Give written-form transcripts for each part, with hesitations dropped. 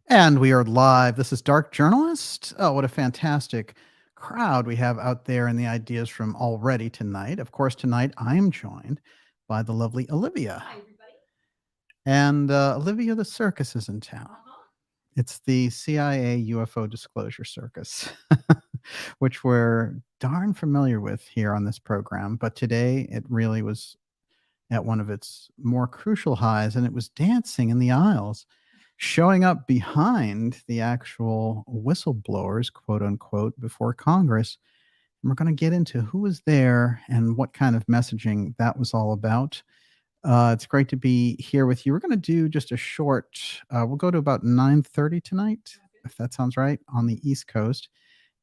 And we are live. This is Dark Journalist. Oh, what a fantastic crowd we have out there in the ideas from already tonight. Of course, tonight I am joined by the lovely Olivia. Hi, everybody. And Olivia, the circus is in town. It's the CIA UFO Disclosure Circus, which we're darn familiar with here on this program. But today it really was at one of its more crucial highs, and it was dancing in the aisles, showing up behind the actual whistleblowers, quote unquote, before Congress. And we're going to get into who was there and what kind of messaging that was all about. It's great to be here with you. We're going to do just a short, we'll go to about 9:30 tonight, if that sounds right, on the East Coast.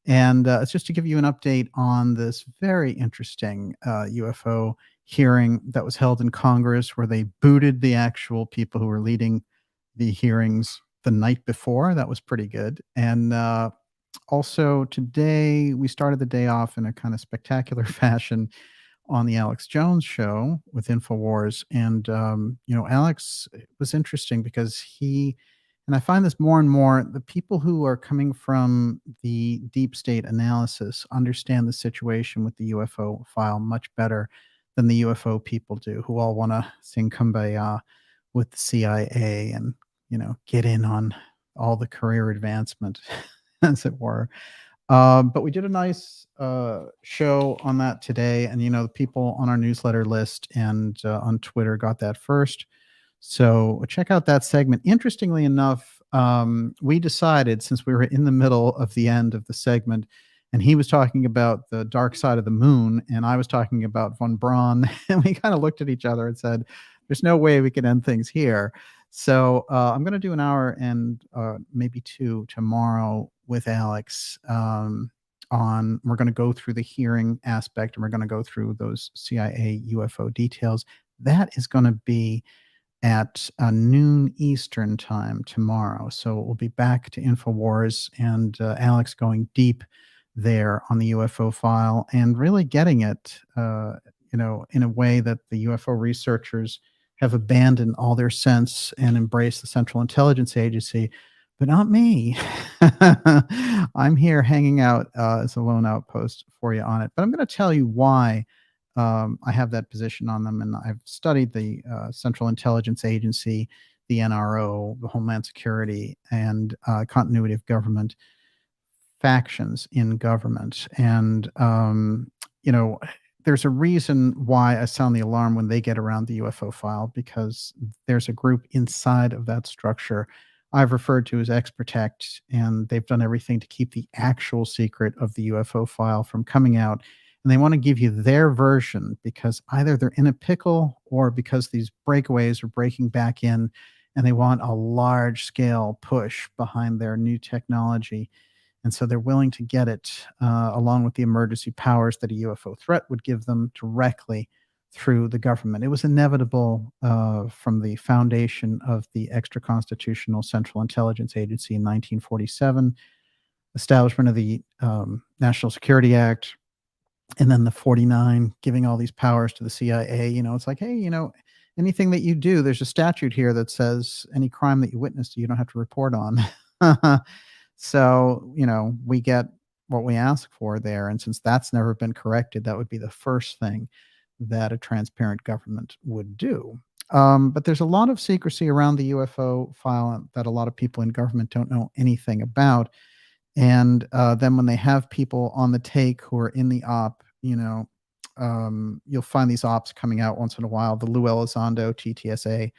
And it's just to give you an update on this very interesting UFO hearing that was held in Congress, where they booted the actual people who were leading the hearings the night before. That was pretty good. And also today, we started the day off in a kind of spectacular fashion on the Alex Jones show with Infowars. And, Alex was interesting because and I find this more and more, the people who are coming from the deep state analysis understand the situation with the UFO file much better than the UFO people do, who all want to sing Kumbaya with the CIA and, get in on all the career advancement, as it were. But we did a nice show on that today. And, the people on our newsletter list and on Twitter got that first. So check out that segment. Interestingly enough, we decided, since we were in the middle of the end of the segment, and he was talking about the dark side of the moon, and I was talking about von Braun, and we kind of looked at each other and said, there's no way we can end things here. So I'm going to do an hour and maybe two tomorrow with Alex we're going to go through the hearing aspect, and we're going to go through those CIA UFO details. That is going to be at noon Eastern time tomorrow. So we'll be back to Infowars and Alex going deep there on the UFO file and really getting it, in a way that the UFO researchers have abandoned all their sense and embraced the Central Intelligence Agency, but not me. I'm here hanging out as a lone outpost for you on it. But I'm going to tell you why I have that position on them. And I've studied the Central Intelligence Agency, the NRO, the Homeland Security, and continuity of government factions in government. And, there's a reason why I sound the alarm when they get around the UFO file, because there's a group inside of that structure I've referred to as X-Protect, and they've done everything to keep the actual secret of the UFO file from coming out. And they want to give you their version because either they're in a pickle or because these breakaways are breaking back in, and they want a large scale push behind their new technology. And so they're willing to get it along with the emergency powers that a UFO threat would give them directly through the government. It was inevitable from the foundation of the extra-constitutional Central Intelligence Agency in 1947, establishment of the National Security Act, and then the 49 giving all these powers to the CIA. It's like, hey, anything that you do, there's a statute here that says any crime that you witnessed, you don't have to report on. So, we get what we ask for there. And since that's never been corrected, that would be the first thing that a transparent government would do. But there's a lot of secrecy around the UFO file that a lot of people in government don't know anything about. And then when they have people on the take who are in the op, you'll find these ops coming out once in a while. The Lou Elizondo TTSA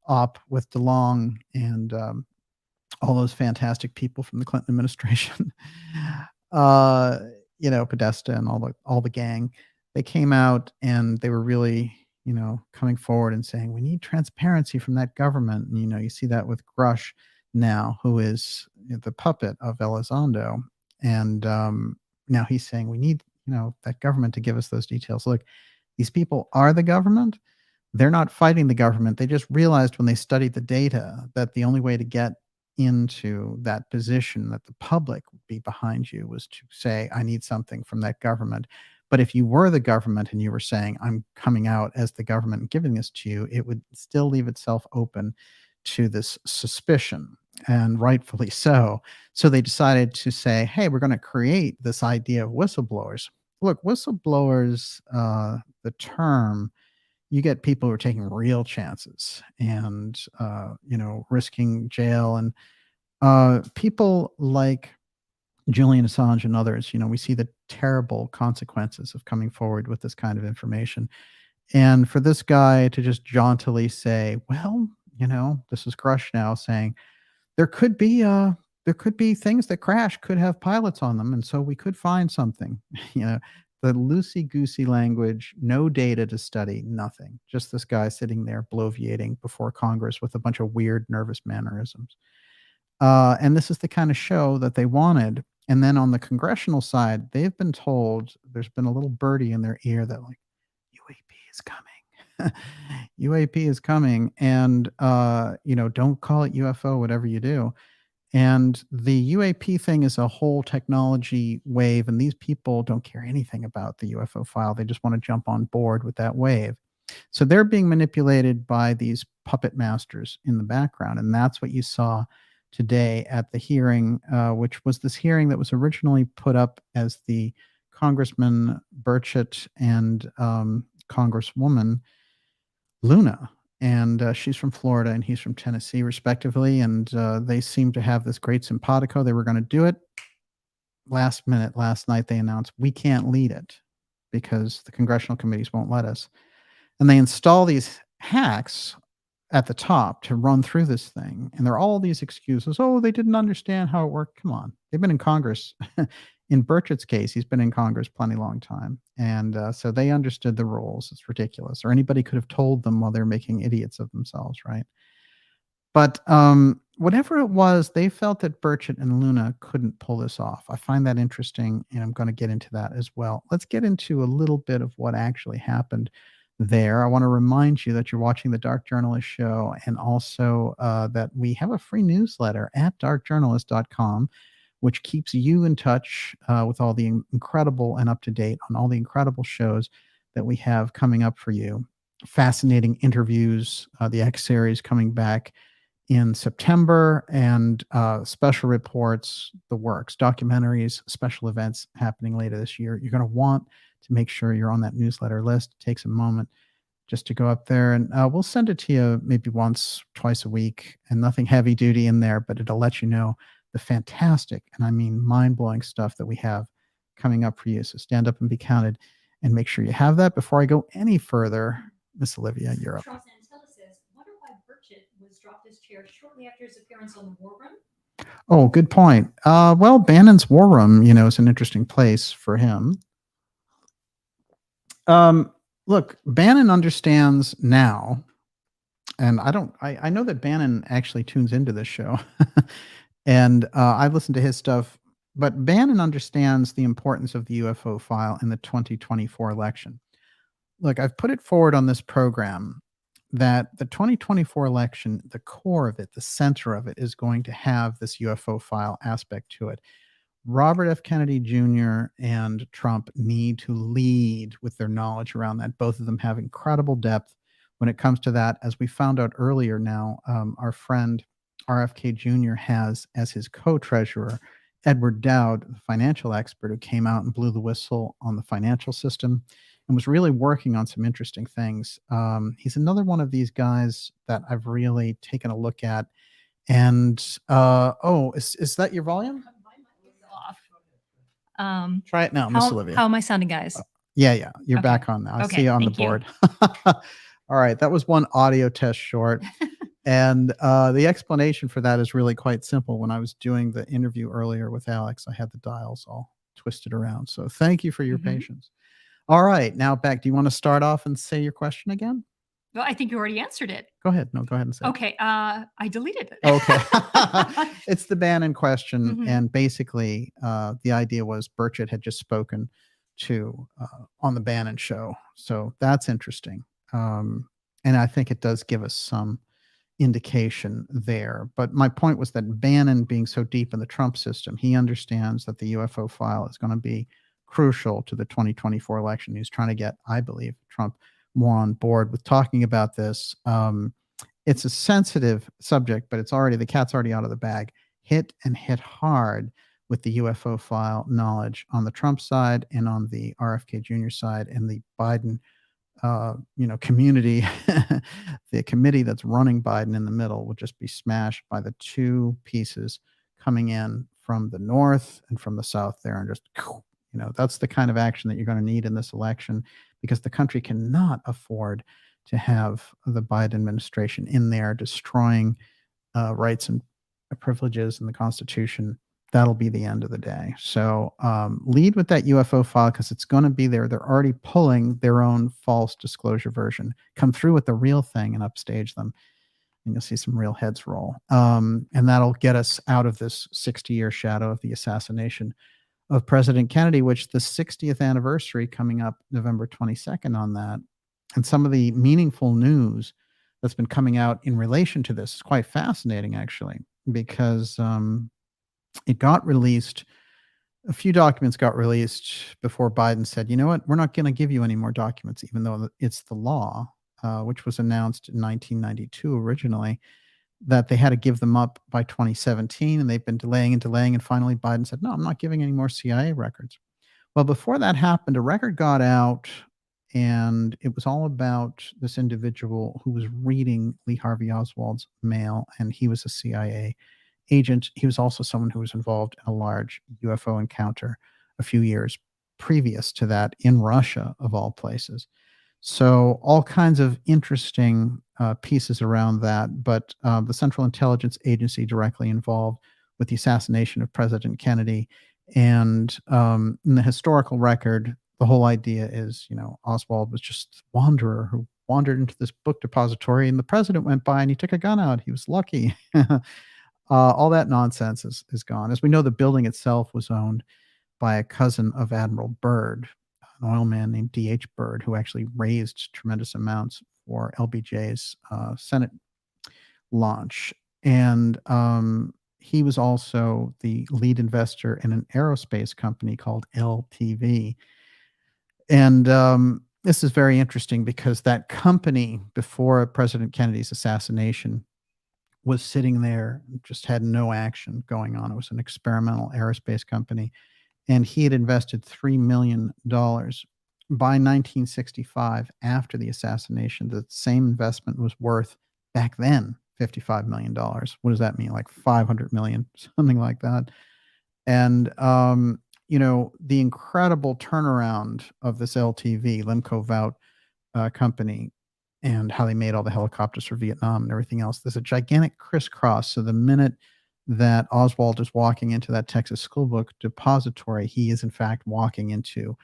op with DeLong and all those fantastic people from the Clinton administration, Podesta and all the gang. They came out and they were really, coming forward and saying, we need transparency from that government. And, you see that with Grush now, who is the puppet of Elizondo. And now he's saying we need, that government to give us those details. Look, these people are the government. They're not fighting the government. They just realized when they studied the data that the only way to get into that position that the public would be behind you was to say, I need something from that government. But if you were the government and you were saying, I'm coming out as the government and giving this to you, it would still leave itself open to this suspicion. and rightfully so. So they decided to say, hey, we're going to create this idea of whistleblowers. Look, whistleblowers, the term, you get people who are taking real chances and, risking jail. And people like Julian Assange and others, we see the terrible consequences of coming forward with this kind of information. And for this guy to just jauntily say, well, this is Grush now saying there could be things that crash could have pilots on them, and so we could find something. The loosey goosey language, no data to study, nothing. Just this guy sitting there bloviating before Congress with a bunch of weird, nervous mannerisms. And this is the kind of show that they wanted. And then on the congressional side, they've been told, there's been a little birdie in their ear that like, UAP is coming. UAP is coming. And, don't call it UFO, whatever you do. And the UAP thing is a whole technology wave. And these people don't care anything about the UFO file. They just want to jump on board with that wave. So they're being manipulated by these puppet masters in the background. And that's what you saw today at the hearing, which was this hearing that was originally put up as the Congressman Burchett and Congresswoman Luna. And she's from Florida and he's from Tennessee, respectively. And they seem to have this great simpatico. They were going to do it. Last minute, last night, they announced we can't lead it because the congressional committees won't let us. And they install these hacks at the top to run through this thing. And there are all these excuses. Oh, they didn't understand how it worked. Come on. They've been in Congress. In Burchett's case, he's been in Congress plenty long time. And so they understood the rules. It's ridiculous. Or anybody could have told them while they're making idiots of themselves, right? But whatever it was, they felt that Burchett and Luna couldn't pull this off. I find that interesting, and I'm going to get into that as well. Let's get into a little bit of what actually happened there. I want to remind you that you're watching the Dark Journalist Show, and also that we have a free newsletter at darkjournalist.com, which keeps you in touch with all the incredible and up-to-date on all the incredible shows that we have coming up for you. Fascinating interviews, the X series coming back in September, and special reports, the works, documentaries, special events happening later this year. You're going to want to make sure you're on that newsletter list. It takes a moment just to go up there, and we'll send it to you maybe once, twice a week, and nothing heavy duty in there, but it'll let you know the fantastic, and I mean mind-blowing stuff that we have coming up for you. So stand up and be counted and make sure you have that. Before I go any further, Miss Olivia, you're up. Wonder why Burchett was dropped his chair shortly after his appearance on the War Room. Oh, good point. Well, Bannon's War Room, is an interesting place for him. Look, Bannon understands now, and I know that Bannon actually tunes into this show, and I listen to his stuff, but Bannon understands the importance of the UFO file in the 2024 election. Look, I've put it forward on this program that the 2024 election, the core of it, the center of it, is going to have this UFO file aspect to it. Robert F. Kennedy Jr. and Trump need to lead with their knowledge around that. Both of them have incredible depth when it comes to that. As we found out earlier now, our friend RFK Jr. has as his co-treasurer Edward Dowd, the financial expert who came out and blew the whistle on the financial system and was really working on some interesting things. He's another one of these guys that I've really taken a look at. And is that your volume? Try it now, Miss Olivia. How am I sounding, guys? Yeah. You're Okay. back on now. I Okay, see you on the thank you. board. All right. That was one audio test short. And the explanation for that is really quite simple. When I was doing the interview earlier with Alex, I had the dials all twisted around. So thank you for your patience. All right. Now back. Do you want to start off and say your question again? Well, I think you already answered it. Go ahead. No, go ahead and say it. Okay. I deleted it. Okay. It's the Bannon question. And basically, the idea was Burchett had just spoken to on the Bannon show. So that's interesting. And I think it does give us some indication there. But my point was that Bannon, being so deep in the Trump system, he understands that the UFO file is going to be crucial to the 2024 election. He's trying to get, I believe, Trump more on board with talking about this. it's a sensitive subject, but the cat's already out of the bag. Hit and hit hard with the UFO file knowledge on the Trump side and on the RFK Jr. side, and the Biden community, the committee that's running Biden in the middle will just be smashed by the two pieces coming in from the north and from the south there, and just, that's the kind of action that you're going to need in this election, because the country cannot afford to have the Biden administration in there destroying rights and privileges in the Constitution. That'll be the end of the day. So lead with that UFO file, because it's going to be there. They're already pulling their own false disclosure version. Come through with the real thing and upstage them, and you'll see some real heads roll. And that'll get us out of this 60-year shadow of the assassination of President Kennedy, which the 60th anniversary coming up November 22nd on that. And some of the meaningful news that's been coming out in relation to this is quite fascinating, actually, because it got released. A few documents got released before Biden said, you know what, we're not going to give you any more documents, even though it's the law, which was announced in 1992 originally, that they had to give them up by 2017. And they've been delaying and delaying. And finally, Biden said, no, I'm not giving any more CIA records. Well, before that happened, a record got out, and it was all about this individual who was reading Lee Harvey Oswald's mail, and he was a CIA agent. He was also someone who was involved in a large UFO encounter a few years previous to that in Russia, of all places. So all kinds of interesting pieces around that. But the Central Intelligence Agency directly involved with the assassination of President Kennedy. And in the historical record, the whole idea is, Oswald was just a wanderer who wandered into this book depository, and the president went by and he took a gun out. He was lucky. All that nonsense is gone. As we know, the building itself was owned by a cousin of Admiral Byrd, an oil man named D.H. Byrd, who actually raised tremendous amounts for LBJ's Senate launch. And he was also the lead investor in an aerospace company called LTV. And this is very interesting, because that company, before President Kennedy's assassination, was sitting there, just had no action going on. It was an experimental aerospace company, and he had invested $3 million. By 1965, after the assassination, the same investment was worth, back then, $55 million. What does that mean? Like 500 million, something like that. And, the incredible turnaround of this LTV, Lemco Vout company, and how they made all the helicopters for Vietnam and everything else. There's a gigantic crisscross. So the minute that Oswald is walking into that Texas school book depository, he is in fact walking into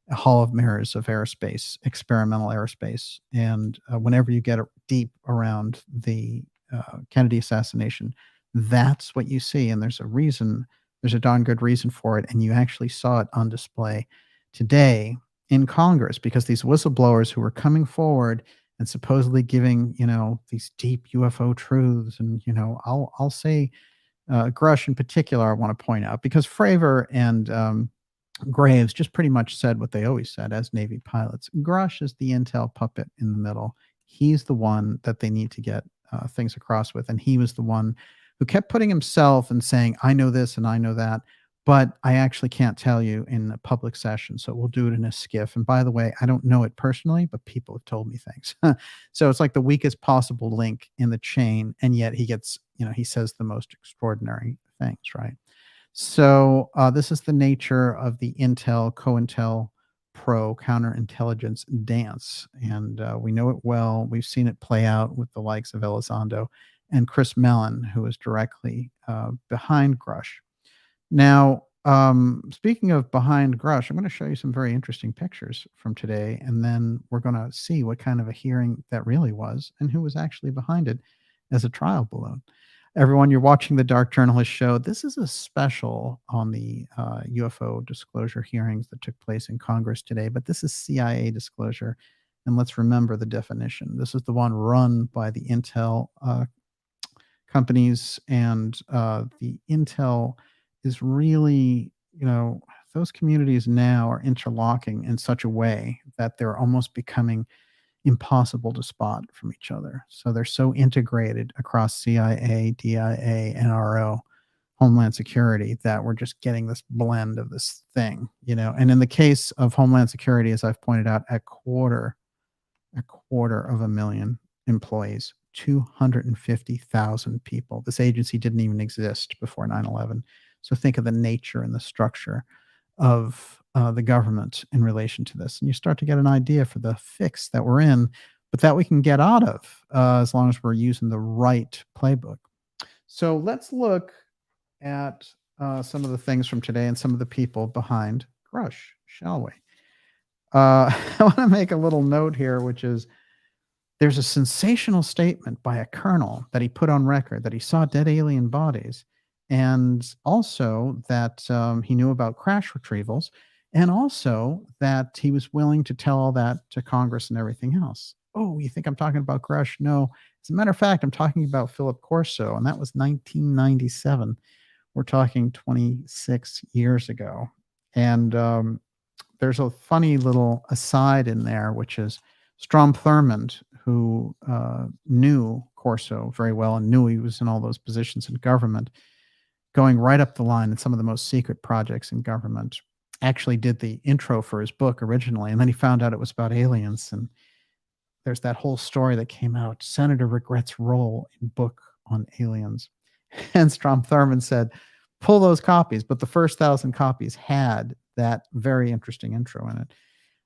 a hall of mirrors of aerospace, experimental aerospace. And whenever you get deep around the Kennedy assassination, that's what you see. And there's a darn good reason for it. And you actually saw it on display today in Congress, because these whistleblowers who were coming forward and supposedly giving, these deep UFO truths. And, I'll say Grush in particular, I want to point out, because Fravor and Graves just pretty much said what they always said as Navy pilots. Grush is the intel puppet in the middle. He's the one that they need to get things across with. And he was the one who kept putting himself and saying, I know this and I know that, but I actually can't tell you in a public session. So we'll do it in a skiff. And by the way, I don't know it personally, but people have told me things. So it's like the weakest possible link in the chain. And yet he gets, he says the most extraordinary things, right? So this is the nature of the intel, cointelpro, counterintelligence dance. And we know it well. We've seen it play out with the likes of Elizondo and Chris Mellon, who is directly behind Grush. Now, speaking of behind Grush, I'm going to show you some very interesting pictures from today, and then we're going to see what kind of a hearing that really was and who was actually behind it as a trial balloon. Everyone, you're watching the Dark Journalist Show. This is a special on the UFO disclosure hearings that took place in Congress today, but this is CIA disclosure, and let's remember the definition. This is the one run by the intel companies, and the intel is really, those communities now are interlocking in such a way that they're almost becoming, impossible to spot from each other. So they're so integrated across CIA, DIA, NRO, Homeland Security, that we're just getting this blend of this thing, And in the case of Homeland Security, as I've pointed out, a quarter of a million employees, 250,000 people. This agency didn't even exist before 9/11. So think of the nature and the structure of the government in relation to this. And you start to get an idea for the fix that we're in, but that we can get out of as long as we're using the right playbook. So let's look at some of the things from today and some of the people behind Grush, shall we? I want to make a little note here, which is there's a sensational statement by a colonel that he put on record that he saw dead alien bodies, and also that he knew about crash retrievals, and also that he was willing to tell all that to Congress and everything else. Oh, you think I'm talking about Grush? No. As a matter of fact, I'm talking about Philip Corso, and that was 1997. We're talking 26 years ago. And there's a funny little aside in there, which is Strom Thurmond, who knew Corso very well and knew he was in all those positions in government, going right up the line in some of the most secret projects in government, actually did the intro for his book originally, and then he found out it was about aliens. And there's that whole story that came out, Senator regrets role in book on aliens. And Strom Thurmond said, pull those copies. But the first 1,000 copies had that very interesting intro in it.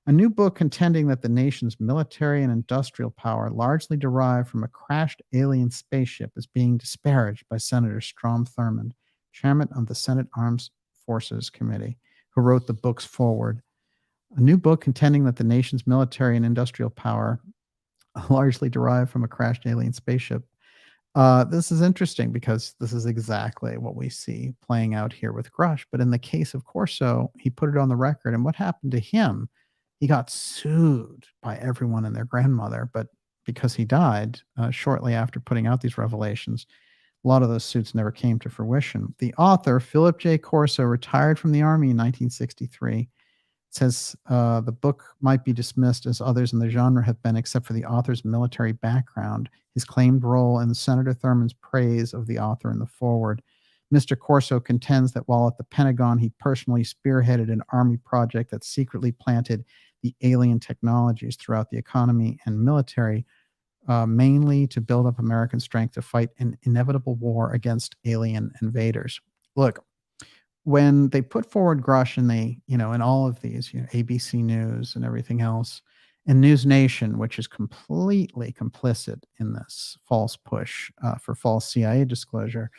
A new book contending that the nation's military and industrial power largely derived from a crashed alien spaceship is being disparaged by Senator Strom Thurmond, chairman of the Senate Armed Forces Committee, who wrote the book's foreword. A new book contending that the nation's military and industrial power largely derived from a crashed alien spaceship. This is interesting because this is exactly what we see playing out here with Grush. But in the case of Corso, he put it on the record. And what happened to him? He got sued by everyone and their grandmother. But because he died shortly after putting out these revelations, a lot of those suits never came to fruition. The author, Philip J. Corso, retired from the Army in 1963. Says the book might be dismissed as others in the genre have been, except for the author's military background, his claimed role, and Senator Thurmond's praise of the author in the foreword. Mr. Corso contends that while at the Pentagon, he personally spearheaded an Army project that secretly planted the alien technologies throughout the economy and military, mainly to build up American strength to fight an inevitable war against alien invaders. Look, when they put forward Grush and they, in all of these, ABC News and everything else, and News Nation, which is completely complicit in this false push for false CIA disclosure.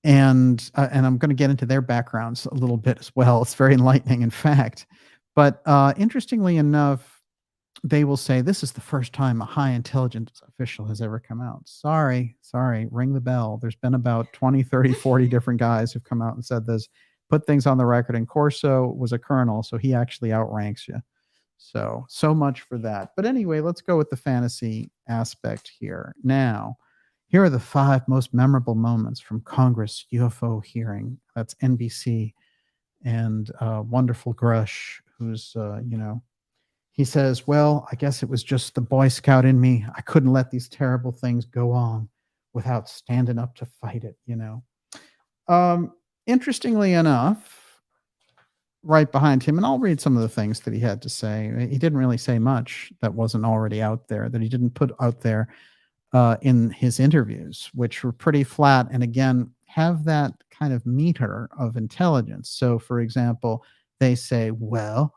And I'm going to get into their backgrounds a little bit as well. It's very enlightening, in fact. But interestingly enough, they will say this is the first time a high intelligence official has ever come out. Sorry, ring the bell. There's been about 20, 30, 40 different guys who've come out and said this, put things on the record. And Corso was a colonel, so he actually outranks you. So much for that. But anyway, let's go with the fantasy aspect here. Now, here are the 5 most memorable moments from Congress UFO hearing. That's NBC and wonderful Grush, who's, he says, well, I guess it was just the Boy Scout in me. I couldn't let these terrible things go on without standing up to fight it, Interestingly enough, right behind him, and I'll read some of the things that he had to say. He didn't really say much that wasn't already out there, that he didn't put out there in his interviews, which were pretty flat. And again, have that kind of meter of intelligence. So, for example, they say, well,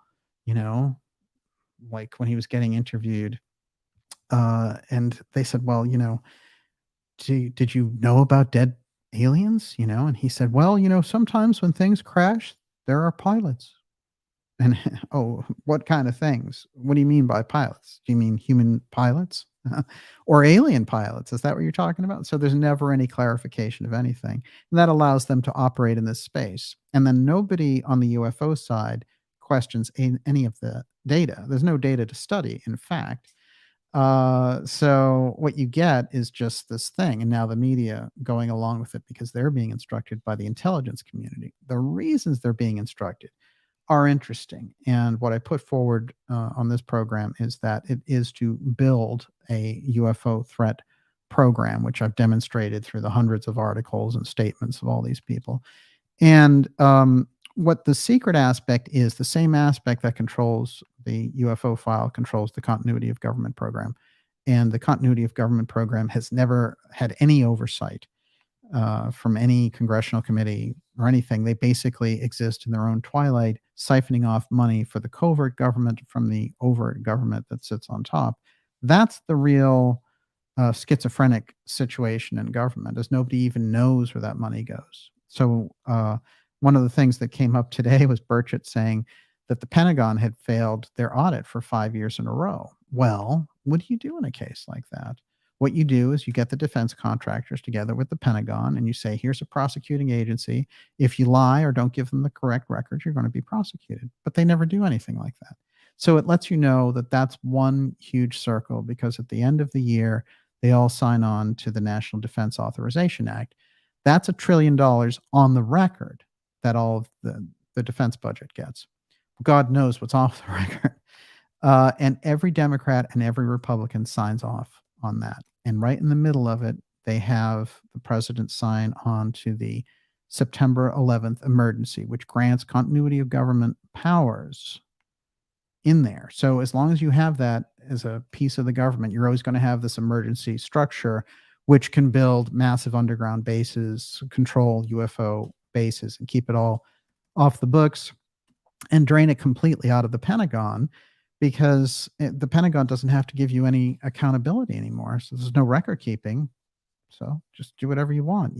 like when he was getting interviewed, and they said, well, did you know about dead aliens? And he said, well, sometimes when things crash, there are pilots. And oh, what kind of things? What do you mean by pilots? Do you mean human pilots or alien pilots? Is that what you're talking about? So there's never any clarification of anything. And that allows them to operate in this space. And then nobody on the UFO side questions any of the data. There's no data to study, in fact. So what you get is just this thing. And now the media going along with it because they're being instructed by the intelligence community. The reasons they're being instructed are interesting. And what I put forward on this program is that it is to build a UFO threat program, which I've demonstrated through the hundreds of articles and statements of all these people. And what the secret aspect is, the same aspect that controls the UFO file controls the continuity of government program. And the continuity of government program has never had any oversight from any congressional committee or anything. They basically exist in their own twilight, siphoning off money for the covert government from the overt government that sits on top. That's the real schizophrenic situation in government, as nobody even knows where that money goes. So one of the things that came up today was Burchett saying that the Pentagon had failed their audit for 5 years in a row. Well, what do you do in a case like that? What you do is you get the defense contractors together with the Pentagon and you say, here's a prosecuting agency. If you lie or don't give them the correct records, you're going to be prosecuted. But they never do anything like that. So it lets you know that that's one huge circle, because at the end of the year, they all sign on to the National Defense Authorization Act. That's $1 trillion on the record that all of the defense budget gets. God knows what's off the record. And every Democrat and every Republican signs off on that. And right in the middle of it, they have the president sign on to the September 11th emergency, which grants continuity of government powers in there. So as long as you have that as a piece of the government, you're always going to have this emergency structure, which can build massive underground bases, control UFO bases, and keep it all off the books and drain it completely out of the Pentagon, because the Pentagon doesn't have to give you any accountability anymore. So there's no record keeping. So just do whatever you want.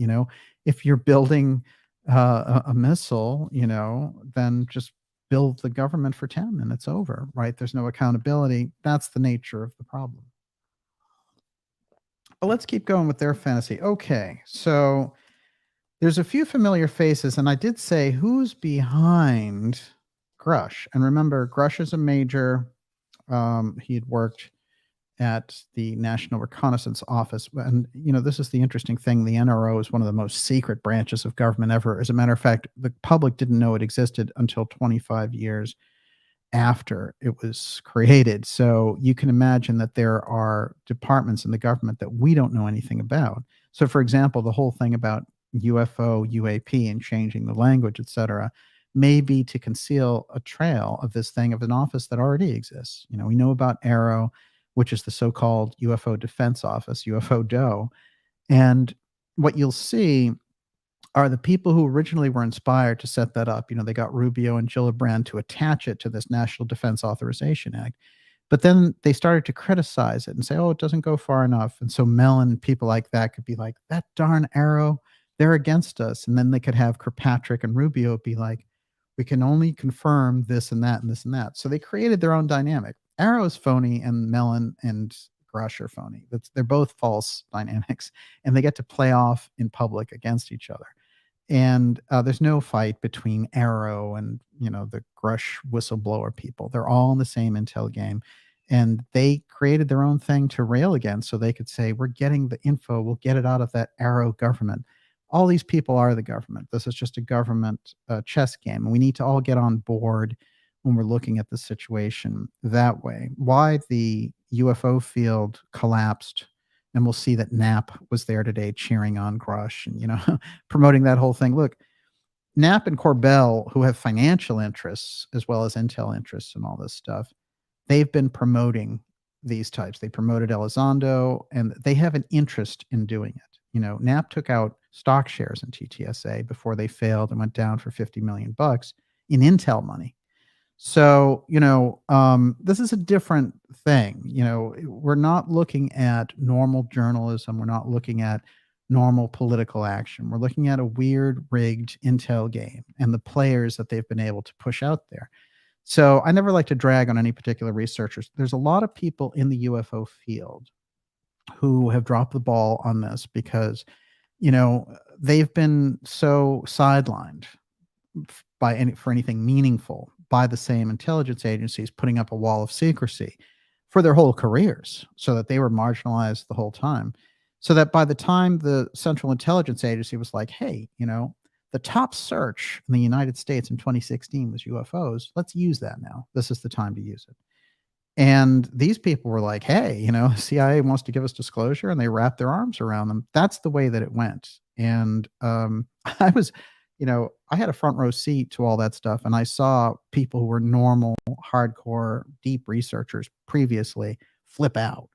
If you're building a missile, then just build the government for 10 and it's over, right? There's no accountability. That's the nature of the problem. But let's keep going with their fantasy. Okay, so there's a few familiar faces, and I did say who's behind Grush. And remember, Grush is a major. He had worked at the National Reconnaissance Office. And, this is the interesting thing. The NRO is one of the most secret branches of government ever. As a matter of fact, the public didn't know it existed until 25 years after it was created. So you can imagine that there are departments in the government that we don't know anything about. So, for example, the whole thing about UFO, UAP, and changing the language, etc., may be to conceal a trail of this thing of an office that already exists. We know about AARO, which is the so-called UFO Defense Office, UFO DOE. And what you'll see are the people who originally were inspired to set that up. They got Rubio and Gillibrand to attach it to this National Defense Authorization Act. But then they started to criticize it and say, oh, it doesn't go far enough. And so Mellon and people like that could be like, that darn AARO, they're against us. And then they could have Kirkpatrick and Rubio be like, we can only confirm this and that and this and that. So they created their own dynamic. AARO is phony and Mellon and Grush are phony. They're both false dynamics, and they get to play off in public against each other. And there's no fight between AARO and the Grush whistleblower people. They're all in the same intel game, and they created their own thing to rail against, so they could say, we're getting the info, we'll get it out of that AARO government. All these people are the government. This is just a government chess game, and we need to all get on board when we're looking at the situation that way. Why the UFO field collapsed, and we'll see that Knapp was there today cheering on Grush and, promoting that whole thing. Look, Knapp and Corbell, who have financial interests as well as intel interests and all this stuff, they've been promoting these types. They promoted Elizondo, and they have an interest in doing it. Knapp took out stock shares in TTSA before they failed and went down for $50 million in intel money. So, this is a different thing. We're not looking at normal journalism. We're not looking at normal political action. We're looking at a weird, rigged intel game and the players that they've been able to push out there. So I never like to drag on any particular researchers. There's a lot of people in the UFO field who have dropped the ball on this because, they've been so sidelined for anything meaningful by the same intelligence agencies putting up a wall of secrecy for their whole careers, so that they were marginalized the whole time. So that by the time the Central Intelligence Agency was like, hey, the top search in the United States in 2016 was UFOs. Let's use that now. This is the time to use it. And these people were like, hey, you know, CIA wants to give us disclosure, and they wrapped their arms around them. That's the way that it went. And I was, you know, I had a front row seat to all that stuff, and I saw people who were normal, hardcore, deep researchers previously flip out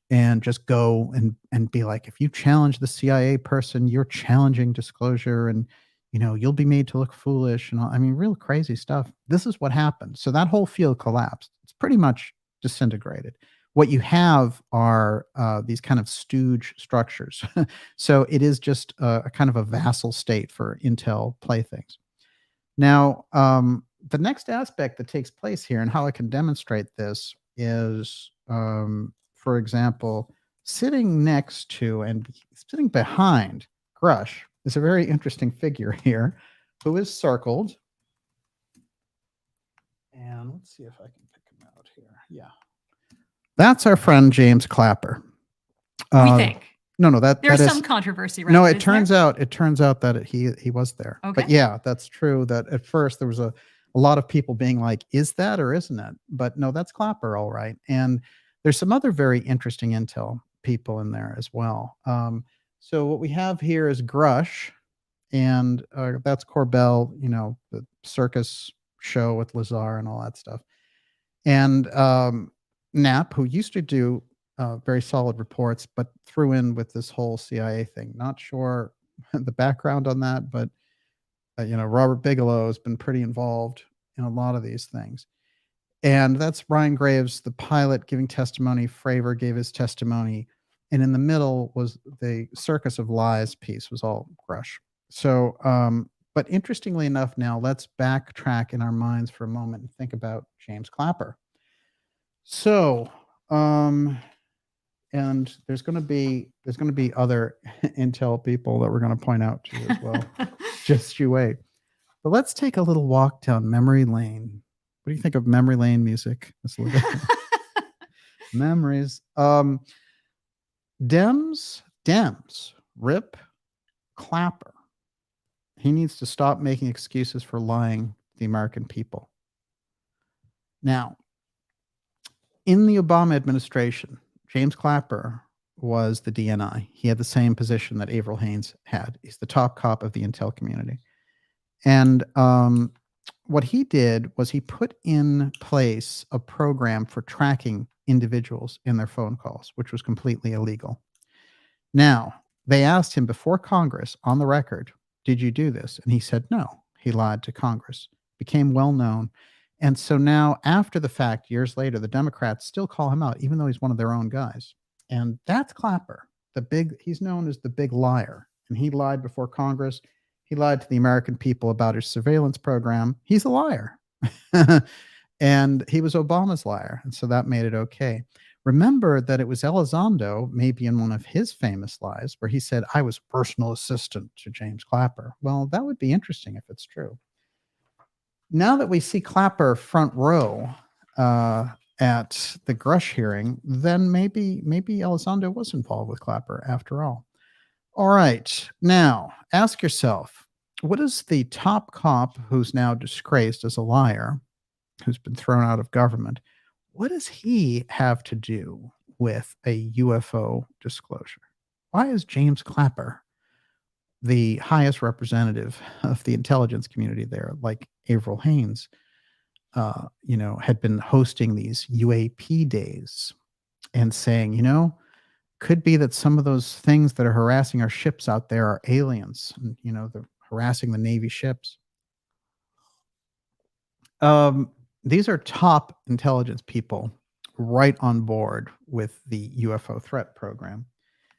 and just go and be like, if you challenge the CIA person, you're challenging disclosure, and you know, you'll be made to look foolish, and all, I mean, real crazy stuff. This is what happened. So that whole field collapsed. It's pretty much disintegrated. What you have are these kind of stooge structures. So it is just a kind of a vassal state for intel playthings. Now, the next aspect that takes place here and how I can demonstrate this is, for example, sitting next to and sitting behind Grush is a very interesting figure here who is circled. And let's see if I can pick him out here. Yeah. That's our friend James Clapper. We think. No, There's that some is, controversy around no, it. it turns out that he was there. Okay. But yeah, that's true that at first there was a lot of people being like, is that or isn't it? But no, that's Clapper, all right. And there's some other very interesting intel people in there as well. So what we have here is Grush, and that's Corbell, you know, the circus show with Lazar and all that stuff. And Knapp, who used to do very solid reports, but threw in with this whole CIA thing. Not sure the background on that, but you know, Robert Bigelow has been pretty involved in a lot of these things. And that's Ryan Graves, the pilot, giving testimony. Fravor gave his testimony. And in the middle was the Circus of Lies piece, was all Grush. So, but interestingly enough, now let's backtrack in our minds for a moment and think about James Clapper. So, and there's going to be other intel people that we're going to point out to you as well. Just you wait. But let's take a little walk down memory lane. What do you think of memory lane music? Let's look at memories. Dems, Rip Clapper. He needs to stop making excuses for lying to the American people. Now, in the Obama administration, James Clapper was the DNI. He had the same position that Avril Haines had. He's the top cop of the intel community. And what he did was he put in place a program for tracking individuals in their phone calls, which was completely illegal. Now, they asked him before Congress on the record, did you do this? And he said no. He lied to Congress, became well known. And so now, after the fact, years later, the Democrats still call him out, even though he's one of their own guys. And that's Clapper, he's known as the big liar. And he lied before Congress. He lied to the American people about his surveillance program. He's a liar. And he was Obama's liar. And so that made it okay. Remember that it was Elizondo, maybe in one of his famous lies, where he said, I was personal assistant to James Clapper. Well, that would be interesting if it's true. Now that we see Clapper front row at the Grush hearing, then maybe Elizondo was involved with Clapper after all. All right. Now, ask yourself, what does the top cop who's now disgraced as a liar, who's been thrown out of government, what does he have to do with a UFO disclosure? Why is James Clapper the highest representative of the intelligence community there, like Avril Haines, had been hosting these UAP days and saying, could be that some of those things that are harassing our ships out there are aliens, and, they're harassing the Navy ships. These are top intelligence people right on board with the UFO threat program.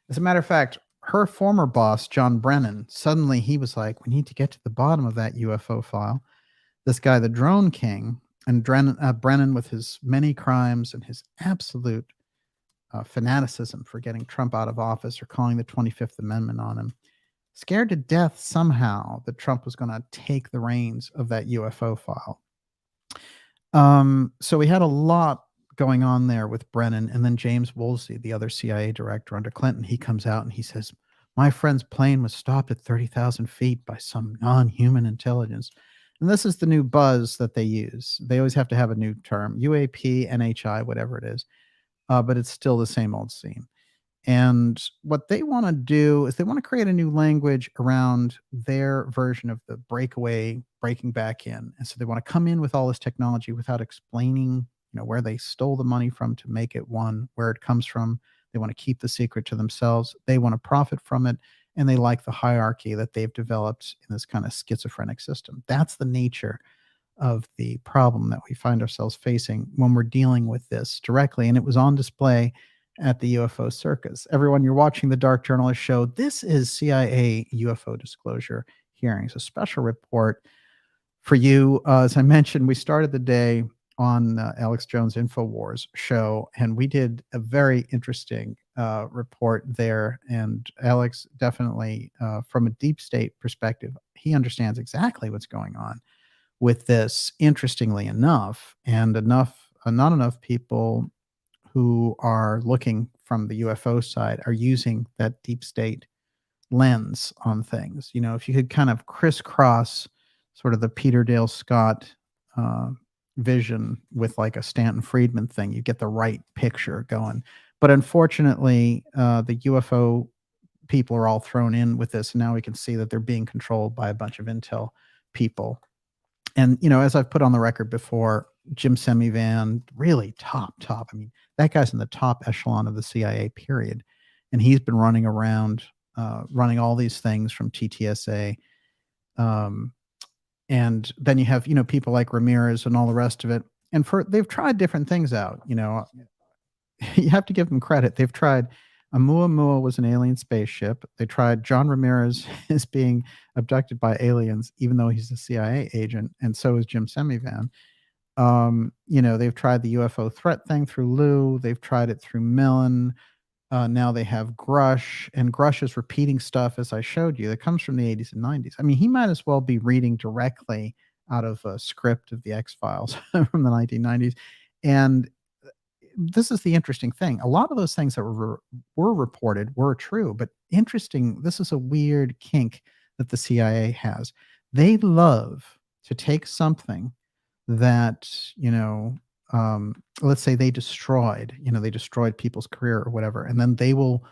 As a matter of fact, her former boss, John Brennan, suddenly he was like, we need to get to the bottom of that UFO file. This guy, the Drone King, and Brennan, with his many crimes and his absolute fanaticism for getting Trump out of office or calling the 25th Amendment on him, scared to death somehow that Trump was going to take the reins of that UFO file. So we had a lot going on there with Brennan, and then James Woolsey, the other CIA director under Clinton, he comes out and he says, My friend's plane was stopped at 30,000 feet by some non-human intelligence. And this is the new buzz that they use. They always have to have a new term, UAP, NHI, whatever it is, but it's still the same old scene. And what they want to do is they want to create a new language around their version of the breakaway, breaking back in. And so they want to come in with all this technology without explaining, where they stole the money from to make it one, where it comes from. They want to keep the secret to themselves. They want to profit from it. And they like the hierarchy that they've developed in this kind of schizophrenic system. That's the nature of the problem that we find ourselves facing when we're dealing with this directly. And it was on display at the UFO circus. Everyone, you're watching the Dark Journalist show. This is CIA UFO Disclosure hearings, a special report for you. As I mentioned, we started the day on Alex Jones' Infowars show, and we did a very interesting report there. And Alex definitely, from a deep state perspective, he understands exactly what's going on with this, interestingly enough, and not enough people who are looking from the UFO side are using that deep state lens on things. If you could kind of crisscross sort of the Peter Dale Scott vision with like a Stanton Friedman thing, you get the right picture going. But unfortunately, the UFO people are all thrown in with this. And now we can see that they're being controlled by a bunch of intel people. And, as I've put on the record before, Jim Semivan, really top. I mean, that guy's in the top echelon of the CIA, period. And he's been running around, running all these things from TTSA. And then you have, people like Ramirez and all the rest of it. And they've tried different things out. You have to give them credit. They've tried Oumuamua was an alien spaceship. They tried John Ramirez is being abducted by aliens, even though he's a CIA agent, and so is Jim Semivan. They've tried the UFO threat thing through Lou. They've tried it through Millen. Now they have Grush, and Grush is repeating stuff, as I showed you, that comes from the 80s and 90s. I mean, he might as well be reading directly out of a script of the X-Files from the 1990s. And this is the interesting thing. A lot of those things that were reported were true, but interesting, this is a weird kink that the CIA has. They love to take something that, let's say they destroyed people's career or whatever, and then they will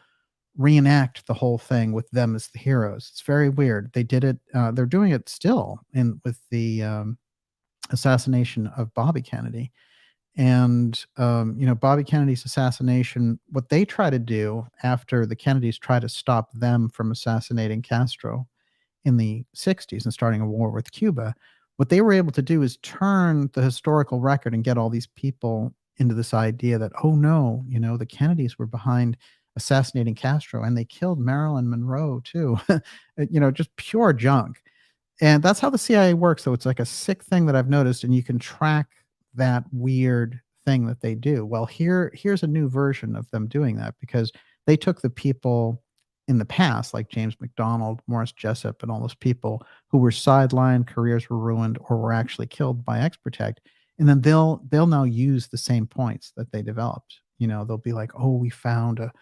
reenact the whole thing with them as the heroes. It's very weird. They did it. They're doing it still with the assassination of Bobby Kennedy. And, Bobby Kennedy's assassination, what they try to do after the Kennedys try to stop them from assassinating Castro in the 60s and starting a war with Cuba, what they were able to do is turn the historical record and get all these people into this idea that, oh no, the Kennedys were behind assassinating Castro and they killed Marilyn Monroe too. Just pure junk. And that's how the CIA works. So it's like a sick thing that I've noticed, and you can track that weird thing that they do. Well, here's a new version of them doing that, because they took the people in the past, like James McDonald, Morris Jessup, and all those people who were sidelined, careers were ruined, or were actually killed by X-Protect, and then they'll now use the same points that they developed. They'll be like, oh, we found a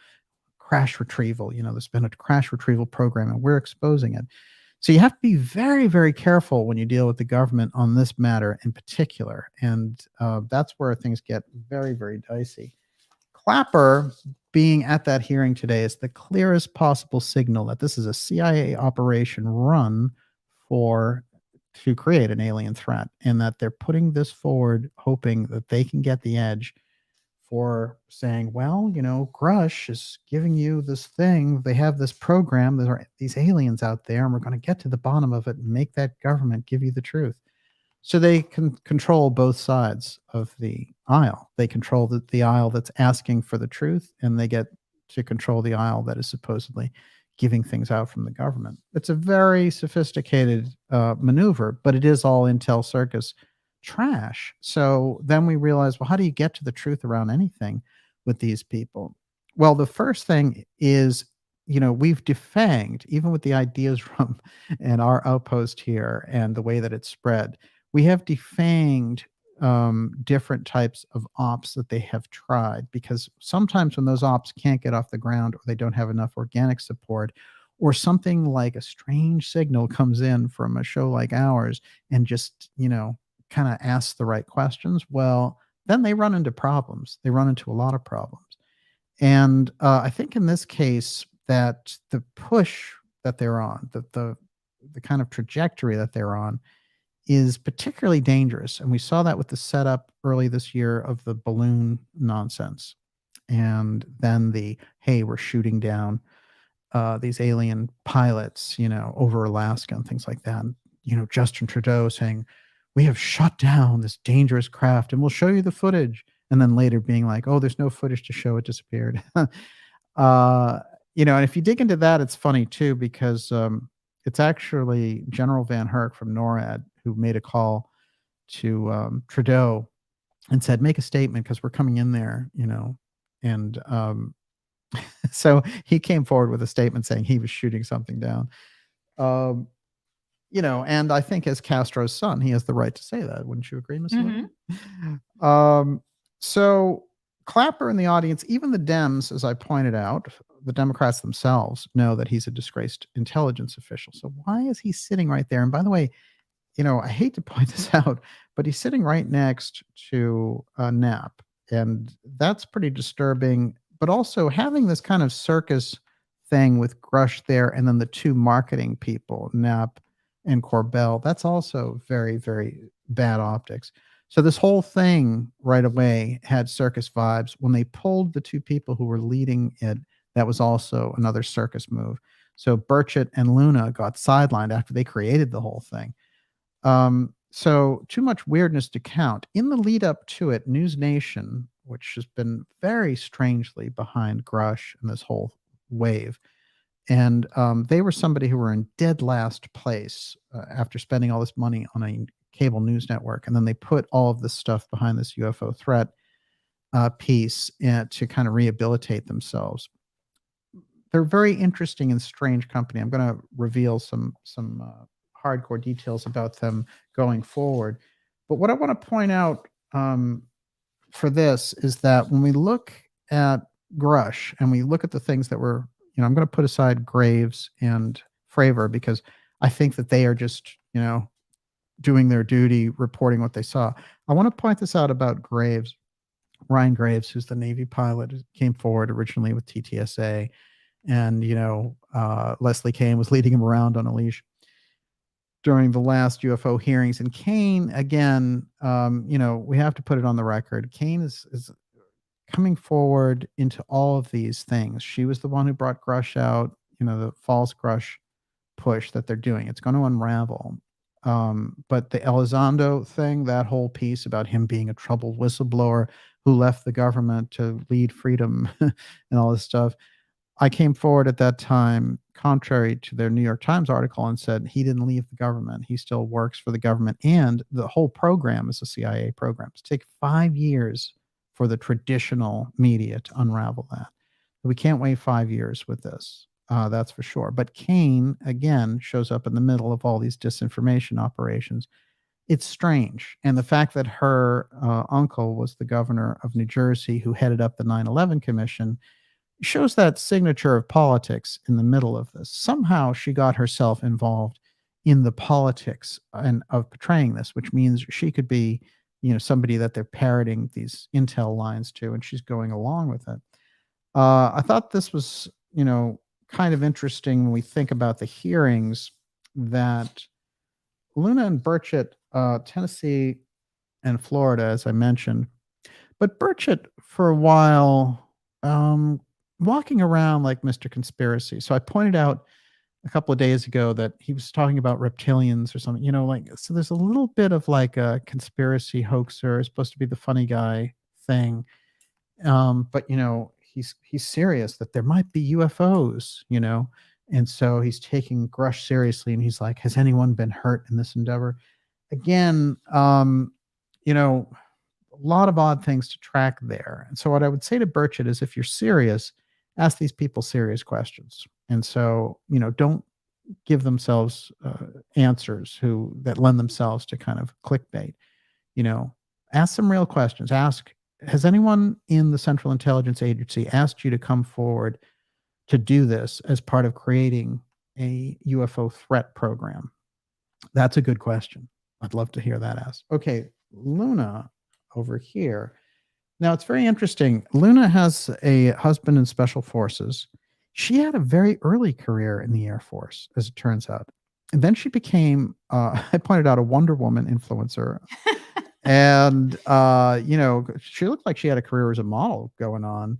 crash retrieval. There's been a crash retrieval program, and we're exposing it. So you have to be very, very careful when you deal with the government on this matter in particular. And that's where things get very, very dicey. Clapper being at that hearing today is the clearest possible signal that this is a CIA operation run to create an alien threat, and that they're putting this forward hoping that they can get the edge for saying, well, Grush is giving you this thing. They have this program. There are these aliens out there, and we're going to get to the bottom of it and make that government give you the truth. So they can control both sides of the aisle. They control the aisle that's asking for the truth, and they get to control the aisle that is supposedly giving things out from the government. It's a very sophisticated maneuver, but it is all intel circus trash. So then we realize, well, how do you get to the truth around anything with these people? Well, the first thing is, we've defanged, even with the ideas from and our outpost here and the way that it's spread, we have defanged different types of ops that they have tried, because sometimes when those ops can't get off the ground, or they don't have enough organic support, or something like a strange signal comes in from a show like ours and just, kind of asks the right questions, well, then they run into problems. They run into a lot of problems. And I think in this case that the push that they're on, the kind of trajectory that they're on is particularly dangerous. And we saw that with the setup early this year of the balloon nonsense. And then hey, we're shooting down these alien pilots, over Alaska and things like that. And, Justin Trudeau saying, we have shut down this dangerous craft and we'll show you the footage. And then later being like, oh, there's no footage to show, it disappeared. And if you dig into that, it's funny too, because it's actually General Van Herk from NORAD who made a call to Trudeau and said, make a statement because we're coming in there, and so he came forward with a statement saying he was shooting something down. And I think as Castro's son, he has the right to say that. Wouldn't you agree, Ms. Lynn? So Clapper in the audience, even the Dems, as I pointed out, the Democrats themselves know that he's a disgraced intelligence official. So why is he sitting right there? And by the way, I hate to point this out, but he's sitting right next to Knapp. And that's pretty disturbing. But also having this kind of circus thing with Grush there and then the two marketing people, Knapp and Corbell, that's also very, very bad optics. So this whole thing right away had circus vibes. When they pulled the two people who were leading it, that was also another circus move. So Burchett and Luna got sidelined after they created the whole thing. So too much weirdness to count. In the lead up to it, News Nation, which has been very strangely behind Grush and this whole wave, and they were somebody who were in dead last place after spending all this money on a cable news network. And then they put all of this stuff behind this UFO threat piece to kind of rehabilitate themselves. They're very interesting and strange company. I'm going to reveal some hardcore details about them going forward. But what I want to point out for this is that when we look at Grush and we look at the things that were, I'm going to put aside Graves and Fravor because I think that they are just, doing their duty, reporting what they saw. I want to point this out about Graves, Ryan Graves, who's the Navy pilot, who came forward originally with TTSA. And, Leslie Kane was leading him around on a leash during the last UFO hearings. And Kane, again, we have to put it on the record. Kane is coming forward into all of these things. She was the one who brought Grush out, the false Grush push that they're doing. It's going to unravel. But the Elizondo thing, that whole piece about him being a troubled whistleblower who left the government to lead freedom and all this stuff, I came forward at that time, contrary to their New York Times article, and said he didn't leave the government. He still works for the government. And the whole program is a CIA program. It's take 5 years for the traditional media to unravel that. We can't wait 5 years with this. That's for sure. But Kane, again, shows up in the middle of all these disinformation operations. It's strange. And the fact that her uncle was the governor of New Jersey who headed up the 9/11 Commission shows that signature of politics in the middle of this. Somehow she got herself involved in the politics and of portraying this, which means she could be, somebody that they're parroting these intel lines to, and she's going along with it. I thought this was, kind of interesting when we think about the hearings that Luna and Burchett, Tennessee and Florida, as I mentioned, but Burchett for a while, walking around like Mr. Conspiracy. So I pointed out a couple of days ago that he was talking about reptilians or something, so there's a little bit of like a conspiracy hoaxer, supposed to be the funny guy thing. But he's serious that there might be UFOs, and so he's taking Grush seriously, and he's like, has anyone been hurt in this endeavor? Again, a lot of odd things to track there. And so what I would say to Burchett is, if you're serious, ask these people serious questions. And so, don't give themselves answers that lend themselves to kind of clickbait. Ask some real questions. Ask, has anyone in the Central Intelligence Agency asked you to come forward to do this as part of creating a UFO threat program? That's a good question. I'd love to hear that asked. Okay, Luna over here. Now, it's very interesting. Luna has a husband in special forces. She had a very early career in the Air Force, as it turns out. And then she became, I pointed out, a Wonder Woman influencer. And, she looked like she had a career as a model going on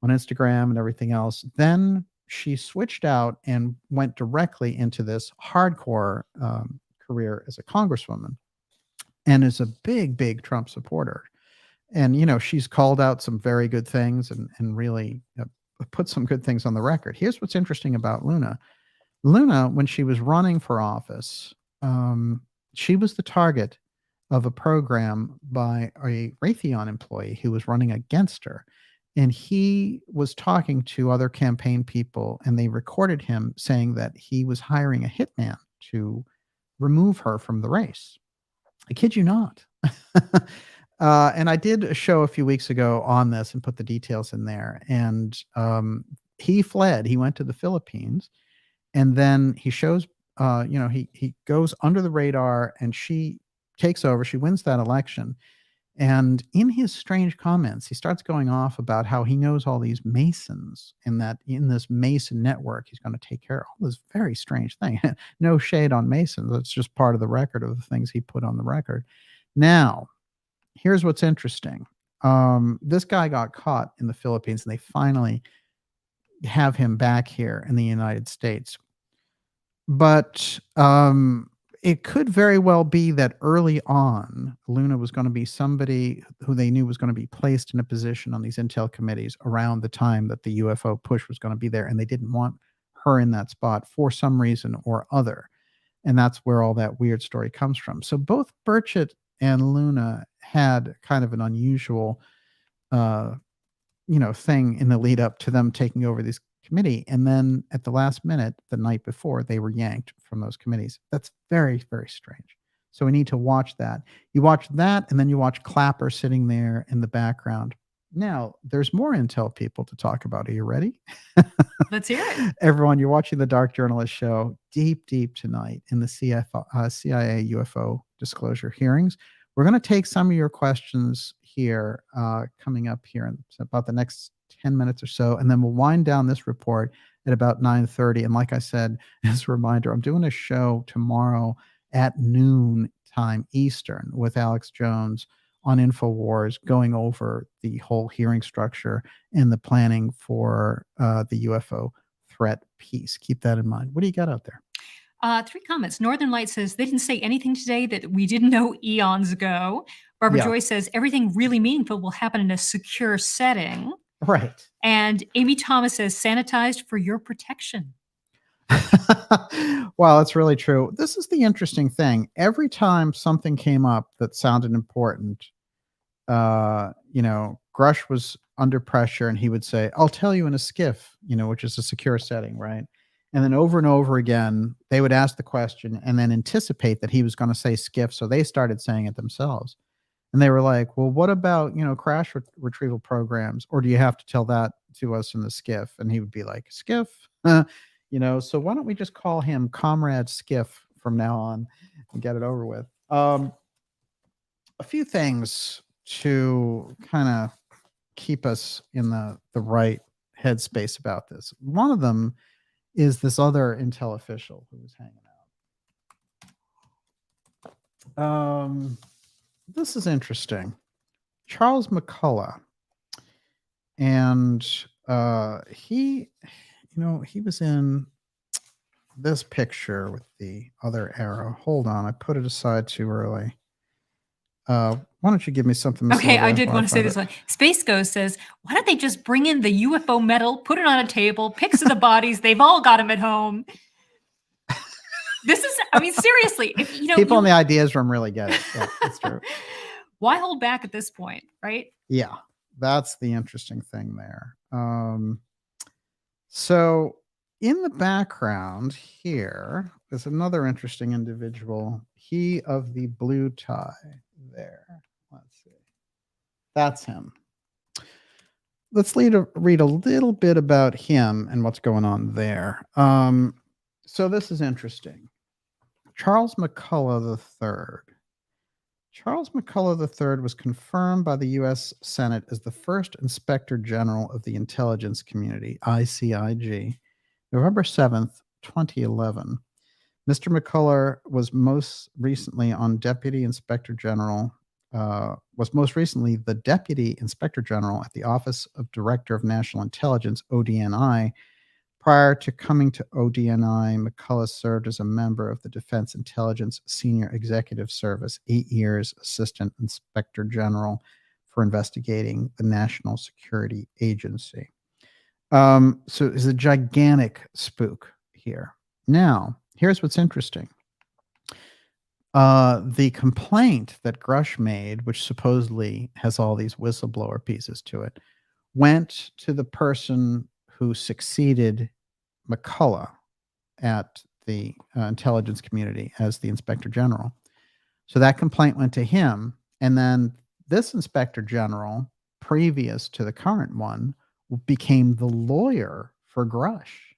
Instagram and everything else. Then she switched out and went directly into this hardcore career as a congresswoman and is a big, big Trump supporter. And, she's called out some very good things and really put some good things on the record. Here's what's interesting about Luna. Luna, when she was running for office, she was the target of a program by a Raytheon employee who was running against her. And he was talking to other campaign people, and they recorded him saying that he was hiring a hitman to remove her from the race. I kid you not. And I did a show a few weeks ago on this and put the details in there. And he fled. He went to the Philippines, and then he shows, he goes under the radar, and she takes over. She wins that election. And in his strange comments, he starts going off about how he knows all these Masons, and that in this Mason network, he's going to take care of all this very strange thing. No shade on Masons. That's just part of the record of the things he put on the record. Now, here's what's interesting. This guy got caught in the Philippines, and they finally have him back here in the United States. But it could very well be that early on, Luna was going to be somebody who they knew was going to be placed in a position on these intel committees around the time that the UFO push was going to be there, and they didn't want her in that spot for some reason or other. And that's where all that weird story comes from. So both Burchett and Luna had kind of an unusual, thing in the lead up to them taking over this committee. And then at the last minute, the night before, they were yanked from those committees. That's very, very strange. So we need to watch that. You watch that, and then you watch Clapper sitting there in the background. Now, there's more intel people to talk about. Are you ready? Let's hear it. Everyone, you're watching the Dark Journalist Show deep, deep tonight in the CIA UFO disclosure hearings. We're going to take some of your questions here coming up here in about the next 10 minutes or so, and then we'll wind down this report at about 9:30. And like I said, as a reminder, I'm doing a show tomorrow at noon time Eastern with Alex Jones on Infowars, going over the whole hearing structure and the planning for the UFO threat piece. Keep that in mind. What do you got out there? 3 comments. Northern Light says they didn't say anything today that we didn't know eons ago. Barbara Joy says everything really meaningful will happen in a secure setting. Right. And Amy Thomas says sanitized for your protection. Well, that's really true. This is the interesting thing. Every time something came up that sounded important, Grush was under pressure, and he would say, "I'll tell you in a skiff," which is a secure setting, right? And then over and over again, they would ask the question and then anticipate that he was going to say skiff. So they started saying it themselves. And they were like, well, what about, crash retrieval programs? Or do you have to tell that to us in the skiff? And he would be like, skiff, so why don't we just call him Comrade Skiff from now on and get it over with? A few things to kind of keep us in the right headspace about this. One of them is this other intel official who was hanging out. This is interesting. Charles McCullough. And he was in this picture with the other arrow. Hold on, I put it aside too early. Why don't you give me something? Okay, I did want to say this one. Space Ghost says, why don't they just bring in the UFO metal, put it on a table, pics of the bodies, they've all got them at home. This is, seriously, if people in the ideas room really get it. Yeah, that's true. Why hold back at this point, right? Yeah, that's the interesting thing there. So in the background here is another interesting individual. He of the blue tie there. Let's see. That's him. let's read a little bit about him and what's going on there. So this is interesting. Charles McCullough III. Charles McCullough III was confirmed by the U.S. Senate as the first Inspector General of the Intelligence Community, ICIG, November 7th, 2011. Mr. McCullough was most recently the Deputy Inspector General at the Office of Director of National Intelligence, ODNI. Prior to coming to ODNI, McCullough served as a member of the Defense Intelligence Senior Executive Service, 8 years Assistant Inspector General for investigating the National Security Agency. So it's a gigantic spook here. Now, here's what's interesting. The complaint that Grush made, which supposedly has all these whistleblower pieces to it, went to the person who succeeded McCullough at the intelligence community as the Inspector General. So that complaint went to him, and then this Inspector General, previous to the current one, became the lawyer for Grush.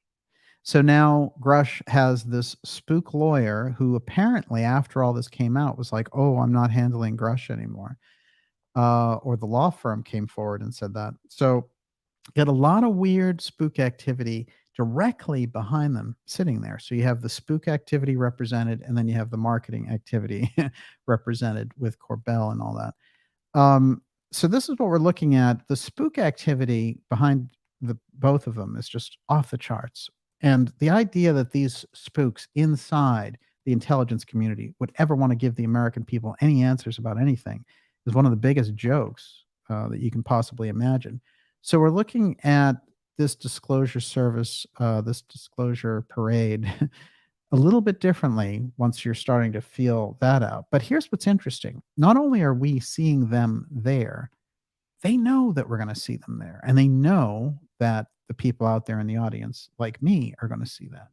So now Grush has this spook lawyer who apparently, after all this came out, was like, oh, I'm not handling Grush anymore. Or the law firm came forward and said that. So get a lot of weird spook activity directly behind them sitting there. So you have the spook activity represented, and then you have the marketing activity represented with Corbell and all that. So this is what we're looking at. The spook activity behind both of them is just off the charts. And the idea that these spooks inside the intelligence community would ever want to give the American people any answers about anything is one of the biggest jokes that you can possibly imagine. So we're looking at this disclosure service, this disclosure parade, a little bit differently once you're starting to feel that out. But here's what's interesting. Not only are we seeing them there, they know that we're going to see them there. And they know that the people out there in the audience, like me, are going to see that.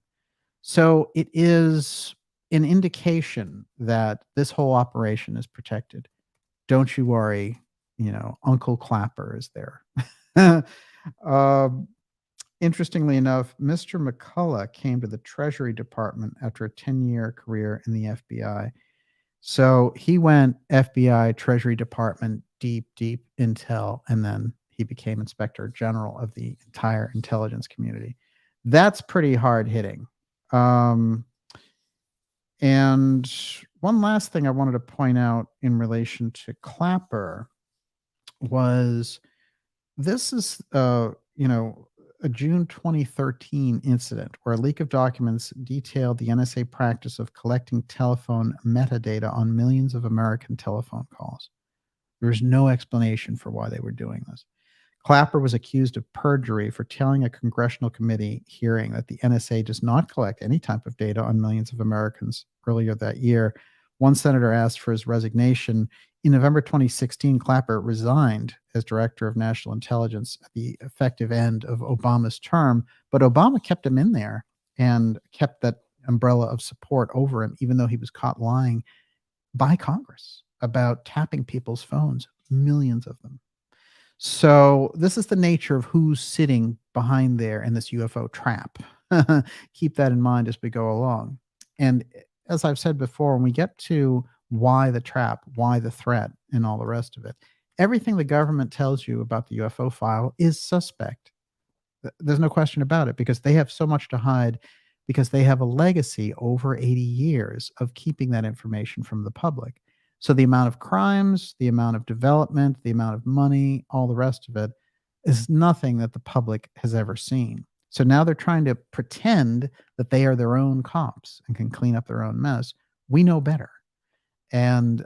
So it is an indication that this whole operation is protected. Don't you worry, Uncle Clapper is there. Interestingly enough, Mr. McCullough came to the Treasury Department after a 10-year career in the FBI. So he went FBI, Treasury Department, deep intel, and then he became Inspector General of the entire intelligence community. That's pretty hard hitting. And one last thing I wanted to point out in relation to Clapper was this is, a June 2013 incident where a leak of documents detailed the NSA practice of collecting telephone metadata on millions of American telephone calls. There was no explanation for why they were doing this. Clapper was accused of perjury for telling a congressional committee hearing that the NSA does not collect any type of data on millions of Americans earlier that year. One senator asked for his resignation. In November 2016, Clapper resigned as Director of National Intelligence at the effective end of Obama's term, but Obama kept him in there and kept that umbrella of support over him, even though he was caught lying by Congress about tapping people's phones, millions of them. So this is the nature of who's sitting behind there in this UFO trap. Keep that in mind as we go along. And as I've said before, when we get to why the trap, why the threat, and all the rest of it, everything the government tells you about the UFO file is suspect. There's no question about it, because they have so much to hide, because they have a legacy over 80 years of keeping that information from the public. So the amount of crimes, the amount of development, the amount of money, all the rest of it is nothing that the public has ever seen. So now they're trying to pretend that they are their own cops and can clean up their own mess. We know better. And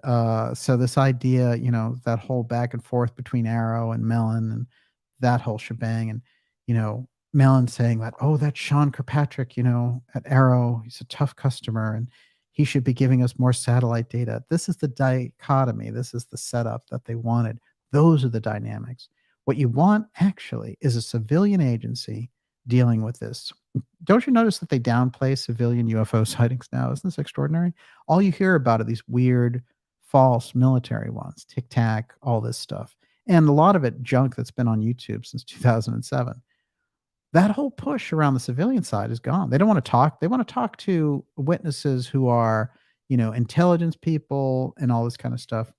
so this idea, that whole back and forth between Arrow and Mellon and that whole shebang, and, Mellon saying that, oh, that's Sean Kirkpatrick, at Arrow, he's a tough customer and he should be giving us more satellite data. This is the dichotomy. This is the setup that they wanted. Those are the dynamics. What you want actually is a civilian agency dealing with this. Don't you notice that they downplay civilian UFO sightings now? Isn't this extraordinary? All you hear about are these weird, false military ones, Tic Tac, all this stuff. and a lot of it junk that's been on YouTube since 2007. That whole push around the civilian side is gone. They don't want to talk. They want to talk to witnesses who are, intelligence people and all this kind of stuff.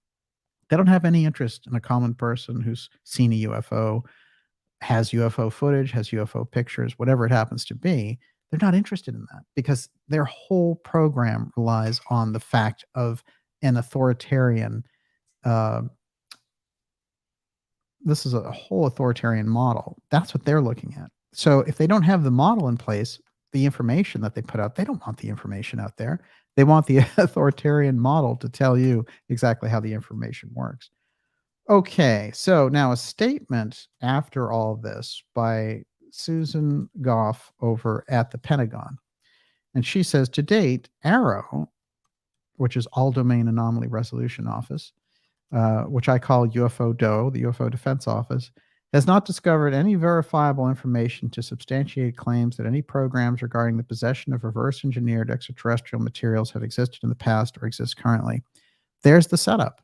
They don't have any interest in a common person who's seen a UFO, has UFO footage, has UFO pictures, whatever it happens to be. They're not interested in that because their whole program relies on the fact of an authoritarian. This is a whole authoritarian model. That's what they're looking at. So if they don't have the model in place, the information that they put out, they don't want the information out there. They want the authoritarian model to tell you exactly how the information works. Okay, so now a statement after all of this by Susan Goff over at the Pentagon. And she says, to date, AARO, which is All Domain Anomaly Resolution Office, which I call UFO DOE, the UFO Defense Office, has not discovered any verifiable information to substantiate claims that any programs regarding the possession of reverse engineered extraterrestrial materials have existed in the past or exist currently. There's the setup.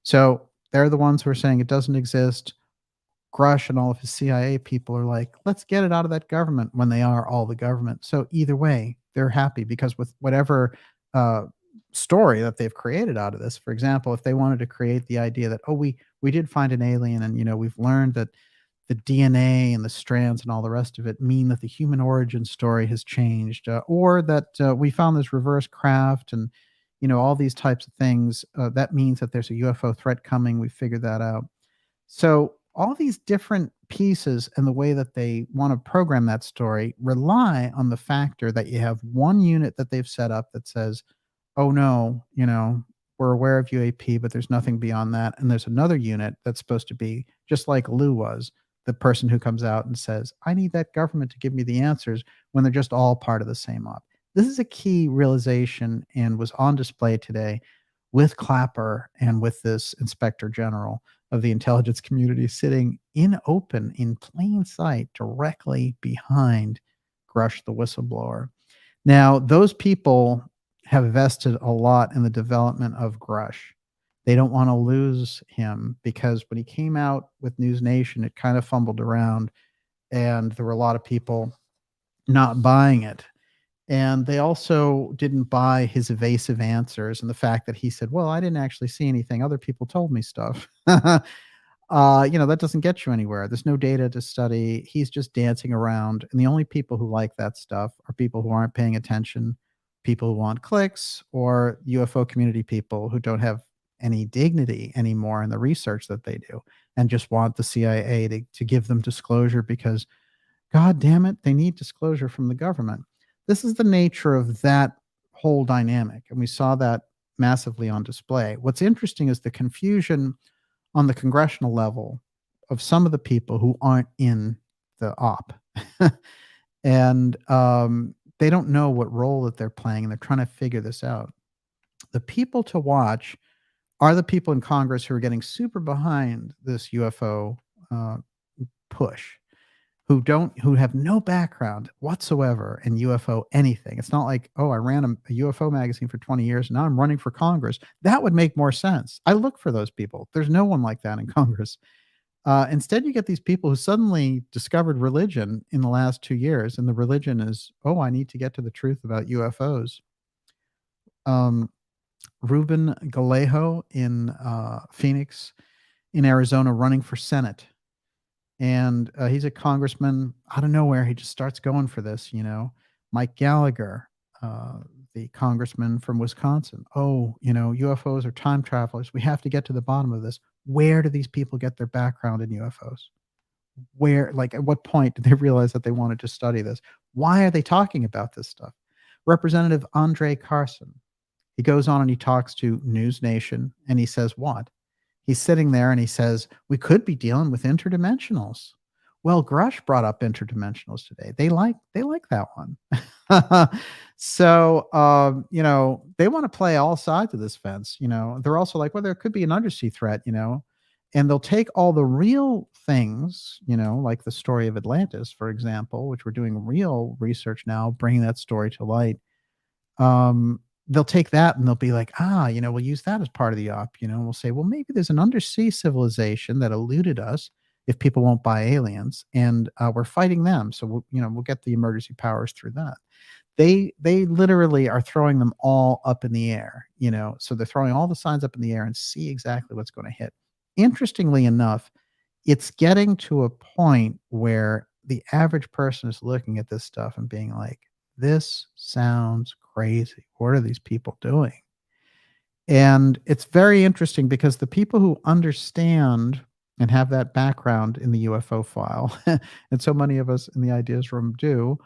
So they're the ones who are saying it doesn't exist. Grush and all of his CIA people are like, let's get it out of that government when they are all the government. So either way, they're happy because with whatever story that they've created out of this, for example, if they wanted to create the idea that, oh, we did find an alien and, we've learned that the DNA and the strands and all the rest of it mean that the human origin story has changed, or that we found this reverse craft and, all these types of things, that means that there's a UFO threat coming. We figured that out. So all these different pieces and the way that they want to program that story rely on the factor that you have one unit that they've set up that says, oh no, we're aware of UAP, but there's nothing beyond that. And there's another unit that's supposed to be just like Lou was, the person who comes out and says, I need that government to give me the answers when they're just all part of the same op. This is a key realization and was on display today with Clapper and with this Inspector General of the intelligence community sitting in plain sight, directly behind Grush, the whistleblower. Now, those people have invested a lot in the development of Grush. They don't want to lose him because when he came out with News Nation, it kind of fumbled around and there were a lot of people not buying it. And they also didn't buy his evasive answers and the fact that he said, well, I didn't actually see anything. Other people told me stuff. That doesn't get you anywhere. There's no data to study. He's just dancing around. And the only people who like that stuff are people who aren't paying attention, people who want clicks, or UFO community people who don't have any dignity anymore in the research that they do and just want the CIA to give them disclosure because, God damn it, they need disclosure from the government. This is the nature of that whole dynamic. And we saw that massively on display. What's interesting is the confusion on the congressional level of some of the people who aren't in the op. And they don't know what role that they're playing, and they're trying to figure this out. The people to watch are the people in Congress who are getting super behind this UFO push, who have no background whatsoever in UFO anything. It's not like, oh, I ran a UFO magazine for 20 years and now I'm running for Congress. That would make more sense. I look for those people. There's no one like that in Congress. Instead, you get these people who suddenly discovered religion in the last 2 years, and the religion is, oh, I need to get to the truth about UFOs. Ruben Galejo in Phoenix, in Arizona, running for Senate. And he's a congressman out of nowhere. He just starts going for this, Mike Gallagher, the congressman from Wisconsin. Oh, UFOs are time travelers. We have to get to the bottom of this. Where do these people get their background in UFOs? At what point did they realize that they wanted to study this? Why are they talking about this stuff? Representative Andre Carson, he goes on and he talks to News Nation and he says what? He's sitting there and he says, we could be dealing with interdimensionals. Well, Grush brought up interdimensionals today. They like that one. So, they want to play all sides of this fence. They're also like, well, there could be an undersea threat, and they'll take all the real things, like the story of Atlantis, for example, which we're doing real research now, bringing that story to light. they'll take that and they'll be like, we'll use that as part of the op. We'll say, well, maybe there's an undersea civilization that eluded us if people won't buy aliens, and we're fighting them. So we'll get the emergency powers through that. They literally are throwing them all up in the air. So they're throwing all the signs up in the air and see exactly what's going to hit. Interestingly enough, it's getting to a point where the average person is looking at this stuff and being like, this sounds crazy. What are these people doing? And it's very interesting because the people who understand and have that background in the UFO file, and so many of us in the ideas room do,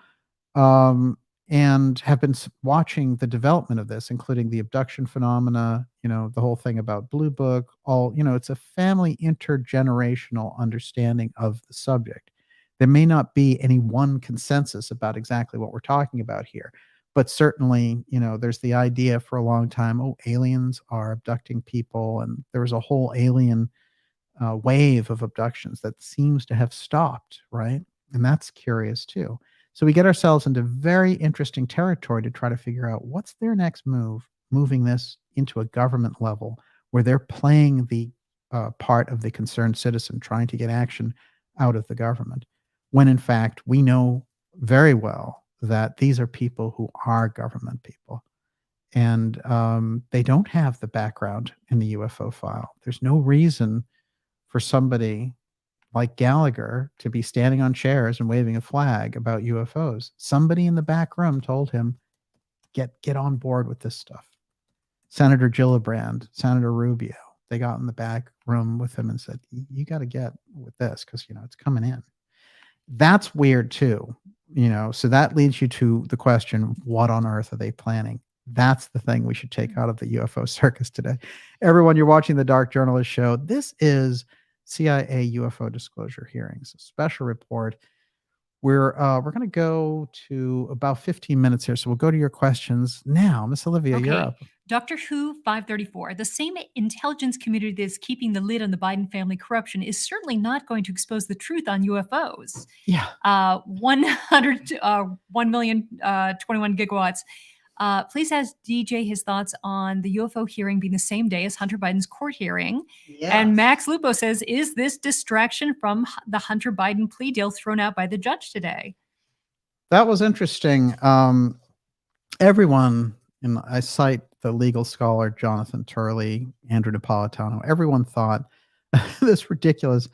and have been watching the development of this, including the abduction phenomena, the whole thing about Blue Book, it's a family intergenerational understanding of the subject. There may not be any one consensus about exactly what we're talking about here, but certainly, there's the idea for a long time, aliens are abducting people, and there was a whole alien wave of abductions that seems to have stopped, right? And that's curious too. So we get ourselves into very interesting territory to try to figure out what's their next move, moving this into a government level where they're playing the part of the concerned citizen, trying to get action out of the government, when in fact we know very well that these are people who are government people, and they don't have the background in the UFO file. There's no reason for somebody like Gallagher to be standing on chairs and waving a flag about UFOs. Somebody in the back room told him, get on board with this stuff. Senator Gillibrand, Senator Rubio, they got in the back room with him and said, you got to get with this because, it's coming in. That's weird too, so that leads you to the question, what on earth are they planning? That's the thing we should take out of the UFO circus today. Everyone, you're watching the Dark Journalist Show. This is CIA UFO Disclosure hearings, a special report. We're going to go to about 15 minutes here, so we'll go to your questions now. Miss Olivia, you're up. Dr. Who 534, the same intelligence community that is keeping the lid on the Biden family corruption is certainly not going to expose the truth on UFOs. Yeah. 1,021 gigawatts. Please ask DJ his thoughts on the UFO hearing being the same day as Hunter Biden's court hearing. Yes. And Max Lupo says, is this distraction from the Hunter Biden plea deal thrown out by the judge today? That was interesting. Everyone, and I cite the legal scholar Jonathan Turley, Andrew Napolitano, everyone thought this ridiculous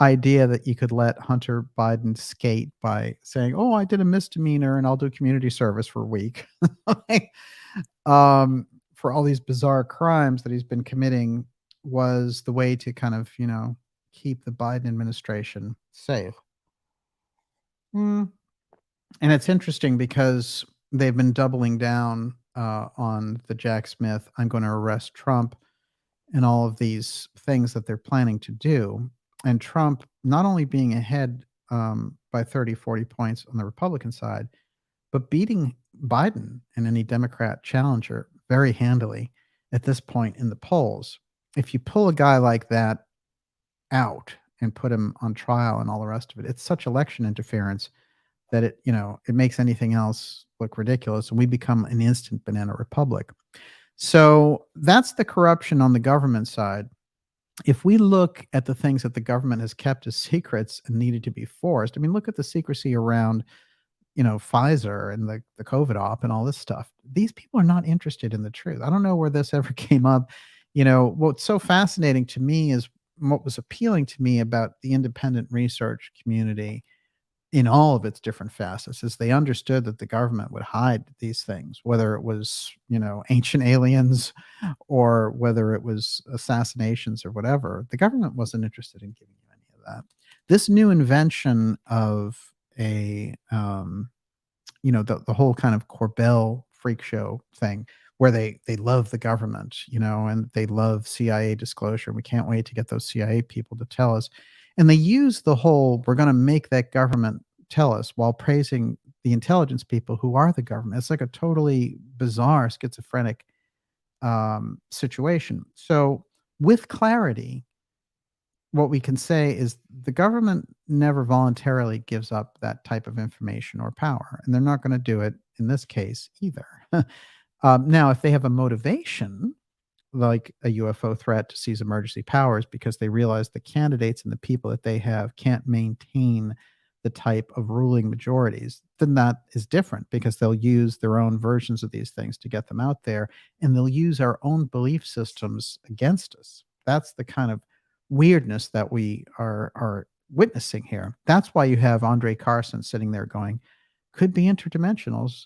idea that you could let Hunter Biden skate by saying, I did a misdemeanor and I'll do community service for a week. For all these bizarre crimes that he's been committing was the way to kind of, keep the Biden administration safe. And it's interesting because they've been doubling down on the Jack Smith, I'm going to arrest Trump, and all of these things that they're planning to do. And Trump not only being ahead by 30, 40 points on the Republican side, but beating Biden and any Democrat challenger very handily at this point in the polls. If you pull a guy like that out and put him on trial and all the rest of it, it's such election interference that it makes anything else look ridiculous, and we become an instant banana republic. So that's the corruption on the government side. If we look at the things that the government has kept as secrets and needed to be forced, look at the secrecy around, Pfizer and the COVID op and all this stuff. These people are not interested in the truth. I don't know where this ever came up. What's so fascinating to me is what was appealing to me about the independent research community in all of its different facets is they understood that the government would hide these things, whether it was, ancient aliens or whether it was assassinations or whatever. The government wasn't interested in giving you any of that. This new invention of the whole kind of Corbell freak show thing where they love the government, and they love CIA disclosure. We can't wait to get those CIA people to tell us. And they use the whole, we're going to make that government tell us, while praising the intelligence people who are the government. It's like a totally bizarre, schizophrenic situation. So with clarity, what we can say is the government never voluntarily gives up that type of information or power, and they're not going to do it in this case either. Now, if they have a motivation, like a UFO threat to seize emergency powers because they realize the candidates and the people that they have can't maintain the type of ruling majorities, then that is different because they'll use their own versions of these things to get them out there, and they'll use our own belief systems against us. That's the kind of weirdness that we are witnessing here. That's why you have Andre Carson sitting there going, could be interdimensionals,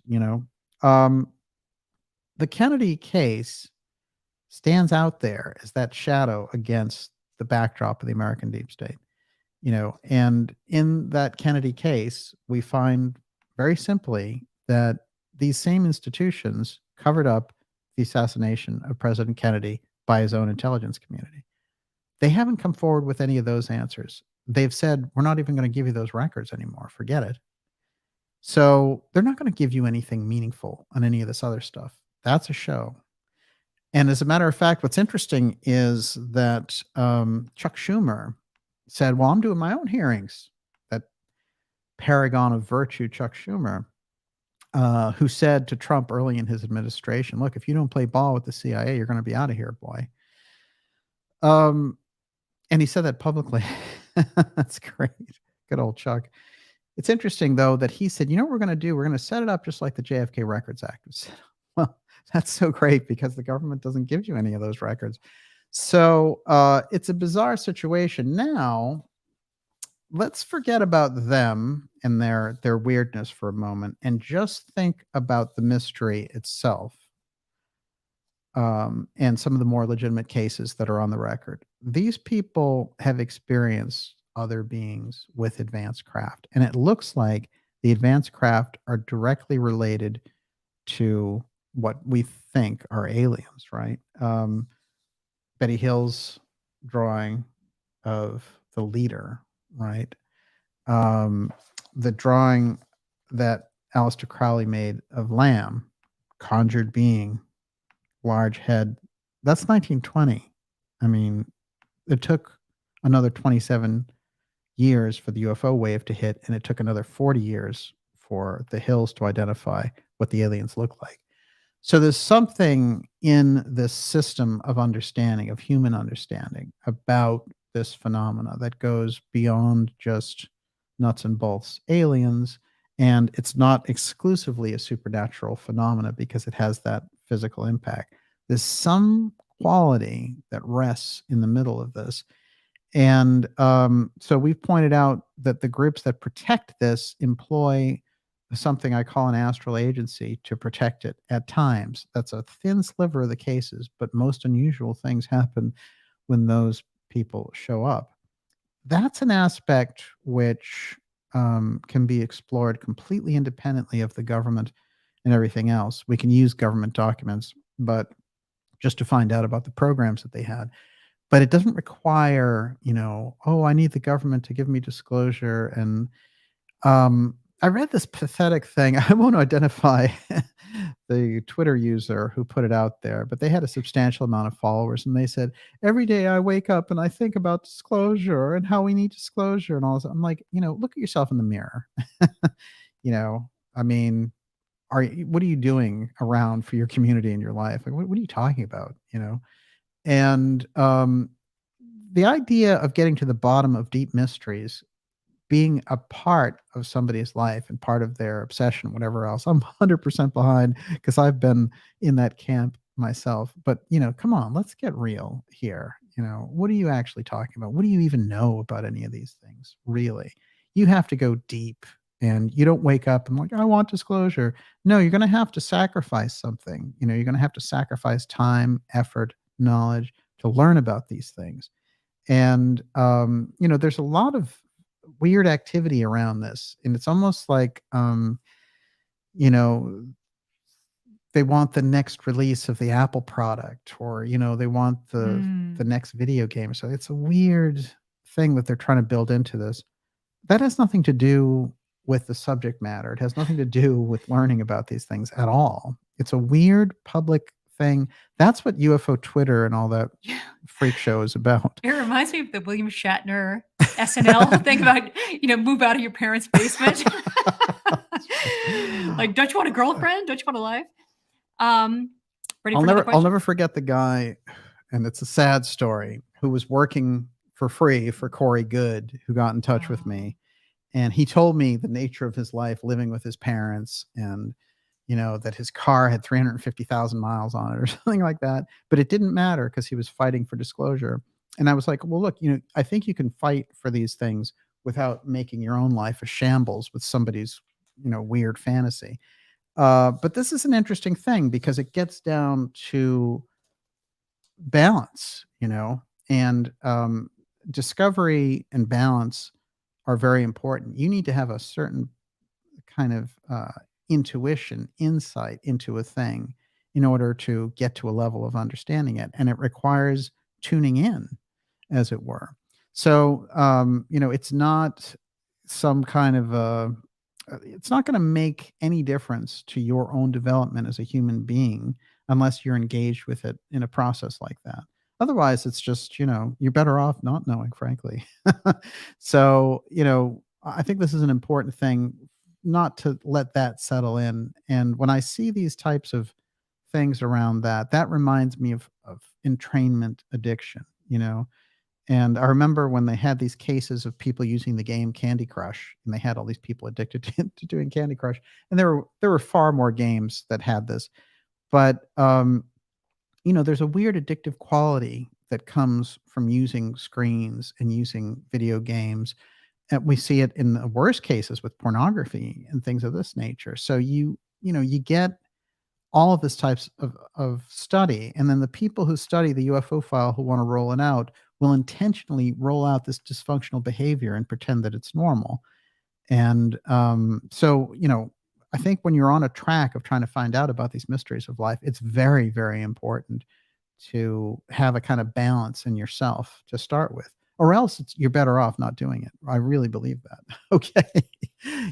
the Kennedy case stands out there as that shadow against the backdrop of the American deep state. And in that Kennedy case, we find very simply that these same institutions covered up the assassination of President Kennedy by his own intelligence community. They haven't come forward with any of those answers. They've said, we're not even going to give you those records anymore. Forget it. So they're not going to give you anything meaningful on any of this other stuff. That's a show. And as a matter of fact, what's interesting is that Chuck Schumer said, well, I'm doing my own hearings. That paragon of virtue, Chuck Schumer, who said to Trump early in his administration, look, if you don't play ball with the CIA, you're going to be out of here, boy. And he said that publicly. That's great. Good old Chuck. It's interesting, though, that he said, you know what we're going to do? We're going to set it up just like the JFK Records Act was set up. Well, that's so great because the government doesn't give you any of those records. So it's a bizarre situation. Now, let's forget about them and their weirdness for a moment and just think about the mystery itself and some of the more legitimate cases that are on the record. These people have experienced other beings with advanced craft, and it looks like the advanced craft are directly related to what we think are aliens, right? Betty Hill's drawing of the leader, right? The drawing that Aleister Crowley made of Lamb, conjured being, large head, that's 1920. I mean, it took another 27 years for the UFO wave to hit, and it took another 40 years for the Hills to identify what the aliens look like. So there's something in this system of understanding, of human understanding about this phenomena that goes beyond just nuts and bolts aliens, and it's not exclusively a supernatural phenomena because it has that physical impact. There's some quality that rests in the middle of this. And so we've pointed out that the groups that protect this employ something I call an astral agency to protect it at times. That's a thin sliver of the cases, but most unusual things happen when those people show up. That's an aspect which can be explored completely independently of the government and everything else. We can use government documents, but just to find out about the programs that they had. But it doesn't require, oh, I need the government to give me disclosure. And I read this pathetic thing. I won't identify the Twitter user who put it out there, but they had a substantial amount of followers. And they said, every day I wake up and I think about disclosure and how we need disclosure and all this. I'm like, look at yourself in the mirror. I mean, what are you doing around for your community in your life? Like, what are you talking about? And the idea of getting to the bottom of deep mysteries, being a part of somebody's life and part of their obsession, whatever else, I'm 100% behind because I've been in that camp myself. But, come on, let's get real here. What are you actually talking about? What do you even know about any of these things? Really? You have to go deep, and you don't wake up and like, I want disclosure. No, you're going to have to sacrifice something. You're going to have to sacrifice time, effort, knowledge to learn about these things. And, there's a lot of weird activity around this. And it's almost like, they want the next release of the Apple product, or, they want the next video game. So it's a weird thing that they're trying to build into this. That has nothing to do with the subject matter. It has nothing to do with learning about these things at all. It's a weird public thing. That's what UFO Twitter and all that freak show is about. It reminds me of the William Shatner SNL thing about, move out of your parents' basement. Like, don't you want a girlfriend? Don't you want a life? Ready for another question? I'll never forget the guy, and it's a sad story, who was working for free for Corey Good, who got in touch with me. And he told me the nature of his life living with his parents, and, that his car had 350,000 miles on it or something like that. But it didn't matter because he was fighting for disclosure. And I was like, well, look, I think you can fight for these things without making your own life a shambles with somebody's, weird fantasy. But this is an interesting thing because it gets down to balance, and discovery and balance are very important. You need to have a certain kind of intuition, insight into a thing in order to get to a level of understanding it. And it requires tuning in, as it were. So, it's not some kind of it's not going to make any difference to your own development as a human being unless you're engaged with it in a process like that. Otherwise, it's just, you're better off not knowing, frankly. So, I think this is an important thing not to let that settle in. And when I see these types of things around that reminds me of entrainment addiction, And I remember when they had these cases of people using the game Candy Crush, and they had all these people addicted to doing Candy Crush. And there were far more games that had this. But, there's a weird addictive quality that comes from using screens and using video games. And we see it in the worst cases with pornography and things of this nature. So you get all of this types of study. And then the people who study the UFO file who want to roll it out will intentionally roll out this dysfunctional behavior and pretend that it's normal. And so, I think when you're on a track of trying to find out about these mysteries of life, it's very, very important to have a kind of balance in yourself to start with, or else you're better off not doing it. I really believe that. Okay.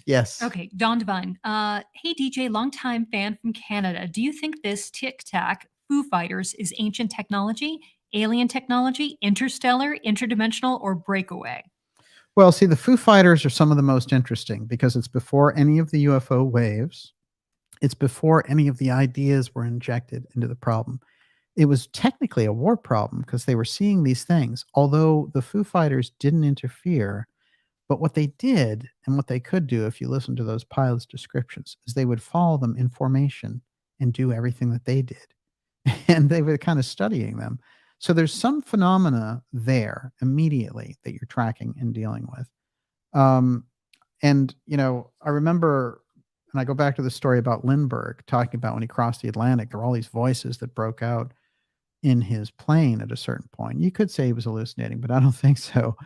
Yes. Okay. Dawn Divine. Hey, DJ, longtime fan from Canada. Do you think this Tic Tac Foo Fighters is ancient technology, alien technology, interstellar, interdimensional, or breakaway? Well, see, the Foo Fighters are some of the most interesting because it's before any of the UFO waves. It's before any of the ideas were injected into the problem. It was technically a war problem because they were seeing these things, although the Foo Fighters didn't interfere. But what they did and what they could do, if you listen to those pilots' descriptions, is they would follow them in formation and do everything that they did. And they were kind of studying them. So there's some phenomena there immediately that you're tracking and dealing with. And, I remember, and I go back to the story about Lindbergh talking about when he crossed the Atlantic, there were all these voices that broke out in his plane at a certain point. You could say he was hallucinating, but I don't think so.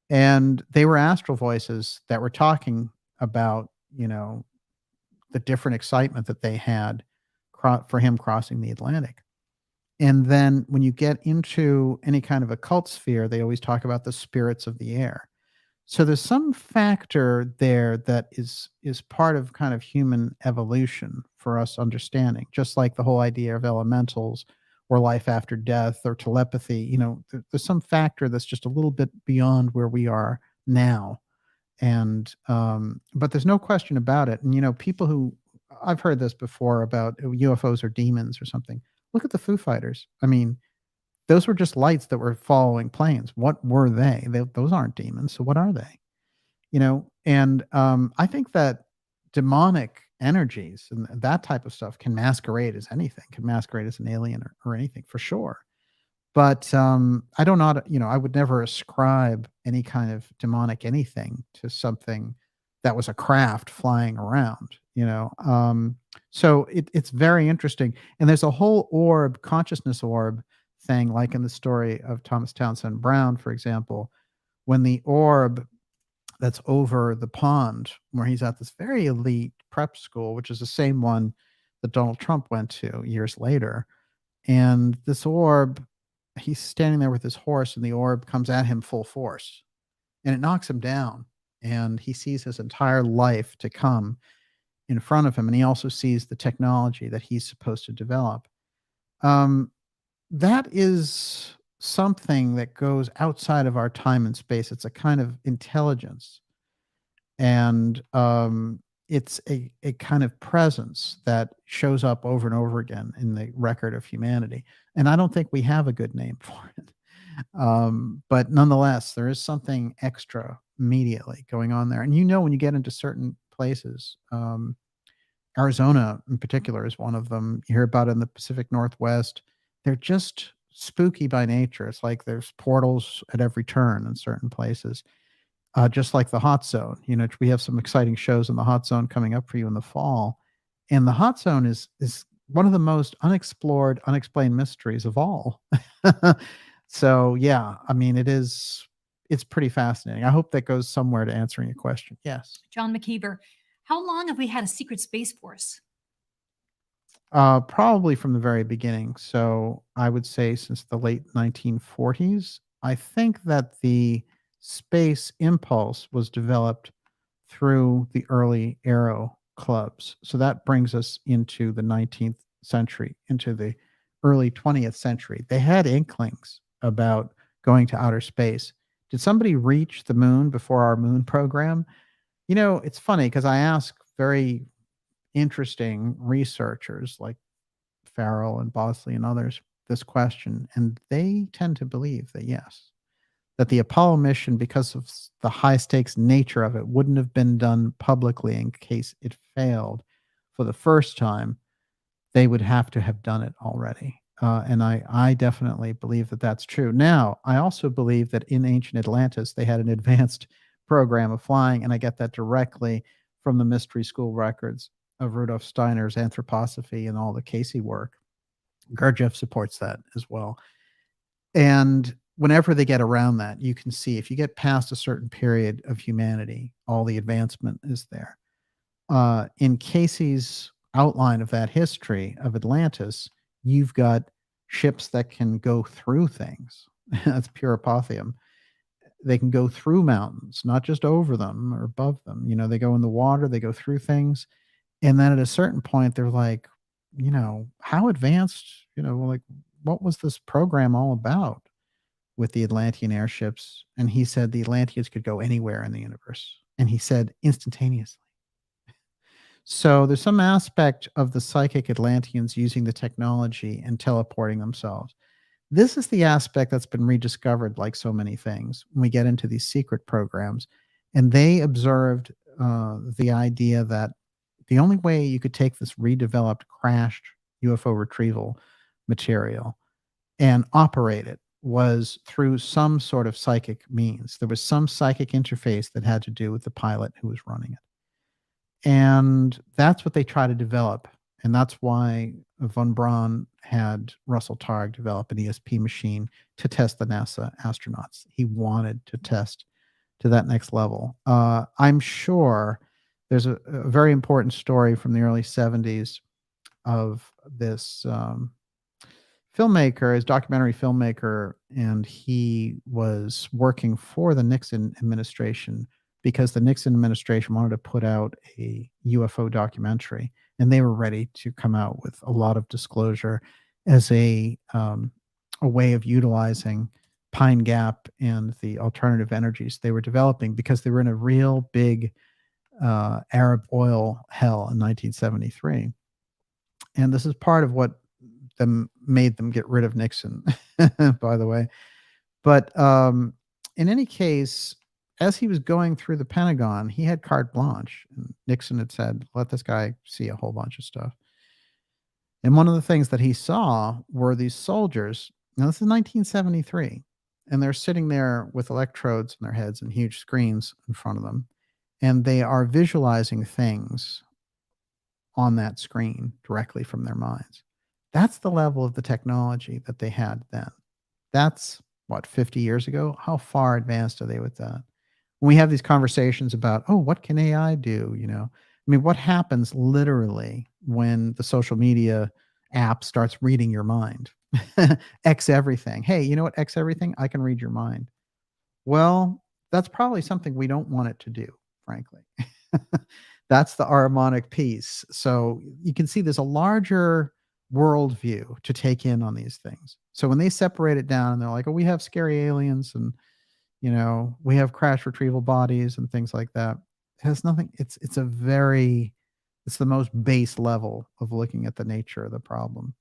And they were astral voices that were talking about, the different excitement that they had for him crossing the Atlantic. And then when you get into any kind of occult sphere, they always talk about the spirits of the air. So there's some factor there that is part of kind of human evolution for us understanding, just like the whole idea of elementals or life after death or telepathy. There's some factor that's just a little bit beyond where we are now. And but there's no question about it. And people who, I've heard this before about UFOs or demons or something. Look at the Foo Fighters. I mean, those were just lights that were following planes. What were they? Those aren't demons. So what are they? And I think that demonic energies and that type of stuff can masquerade as anything, can masquerade as an alien or anything for sure. But I don't know, I would never ascribe any kind of demonic anything to something that was a craft flying around, So it's very interesting. And there's a whole orb, consciousness orb thing, like in the story of Thomas Townsend Brown, for example, when the orb that's over the pond where he's at this very elite prep school, which is the same one that Donald Trump went to years later. And this orb, he's standing there with his horse and the orb comes at him full force and it knocks him down. And he sees his entire life to come in front of him. And he also sees the technology that he's supposed to develop. That is something that goes outside of our time and space. It's a kind of intelligence. And it's a kind of presence that shows up over and over again in the record of humanity. And I don't think we have a good name for it. But nonetheless, there is something extra immediately going on there. And when you get into certain places, Arizona in particular is one of them. You hear about it in the Pacific Northwest. They're just spooky by nature. It's like there's portals at every turn in certain places. Just like the hot zone, we have some exciting shows in the hot zone coming up for you in the fall. And the hot zone is one of the most unexplored, unexplained mysteries of all. So yeah, I mean, it's pretty fascinating. I hope that goes somewhere to answering your question. Yes. John McKeever, how long have we had a secret space force? Probably from the very beginning. So I would say since the late 1940s. I think that the space impulse was developed through the early aero clubs. So that brings us into the 19th century, into the early 20th century. They had inklings about going to outer space. Did somebody reach the moon before our moon program? It's funny because I ask very interesting researchers like Farrell and Bosley and others this question, and they tend to believe that yes, that the Apollo mission, because of the high stakes nature of it, wouldn't have been done publicly in case it failed for the first time. They would have to have done it already. And I definitely believe that that's true. Now, I also believe that in ancient Atlantis, they had an advanced program of flying, and I get that directly from the mystery school records of Rudolf Steiner's anthroposophy and all the Casey work. Gurdjieff supports that as well. And whenever they get around that, you can see if you get past a certain period of humanity, all the advancement is there. In Casey's outline of that history of Atlantis, you've got ships that can go through things. That's pure apotheum. They can go through mountains, not just over them or above them. They go in the water, they go through things. And then at a certain point, they're like, how advanced, like, what was this program all about with the Atlantean airships? And he said the Atlanteans could go anywhere in the universe. And he said instantaneously. So there's some aspect of the psychic Atlanteans using the technology and teleporting themselves. This is the aspect that's been rediscovered, like so many things, when we get into these secret programs. And they observed the idea that the only way you could take this redeveloped, crashed UFO retrieval material and operate it was through some sort of psychic means. There was some psychic interface that had to do with the pilot who was running it. And that's what they try to develop. And that's why von Braun had Russell Targ develop an ESP machine to test the NASA astronauts. He wanted to test to that next level. I'm sure there's a very important story from the early 70s of this filmmaker, his documentary filmmaker, and he was working for the Nixon administration because the Nixon administration wanted to put out a UFO documentary, and they were ready to come out with a lot of disclosure as a way of utilizing Pine Gap and the alternative energies they were developing, because they were in a real big Arab oil hell in 1973. And this is part of what made them get rid of Nixon, by the way. But in any case, as he was going through the Pentagon, he had carte blanche. And Nixon had said, let this guy see a whole bunch of stuff. And one of the things that he saw were these soldiers. Now, this is 1973. And they're sitting there with electrodes in their heads and huge screens in front of them. And they are visualizing things on that screen directly from their minds. That's the level of the technology that they had then. That's, 50 years ago? How far advanced are they with that? When we have these conversations about, what can AI do? What happens literally when the social media app starts reading your mind? X everything. Hey, you know what? X everything. I can read your mind. Well, that's probably something we don't want it to do, frankly. That's the harmonic piece. So you can see there's a larger worldview to take in on these things. So when they separate it down and they're like, we have scary aliens and, we have crash retrieval bodies and things like that. It has nothing. It's it's the most base level of looking at the nature of the problem.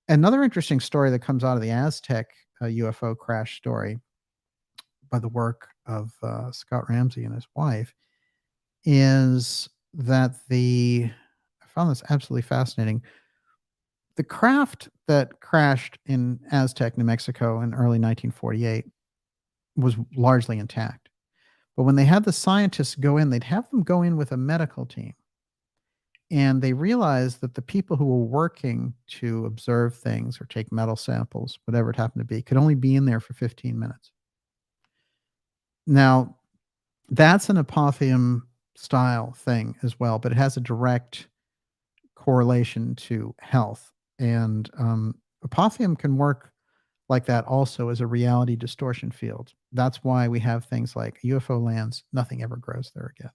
Another interesting story that comes out of the Aztec UFO crash story by the work of Scott Ramsey and his wife is that I found this absolutely fascinating. The craft that crashed in Aztec, New Mexico in early 1948 was largely intact. But when they had the scientists go in, they'd have them go in with a medical team. And they realized that the people who were working to observe things or take metal samples, whatever it happened to be, could only be in there for 15 minutes. Now, that's an apotheum style thing as well, but it has a direct correlation to health. And apotheum can work like that also as a reality distortion field. That's why we have things like UFO lands, nothing ever grows there again.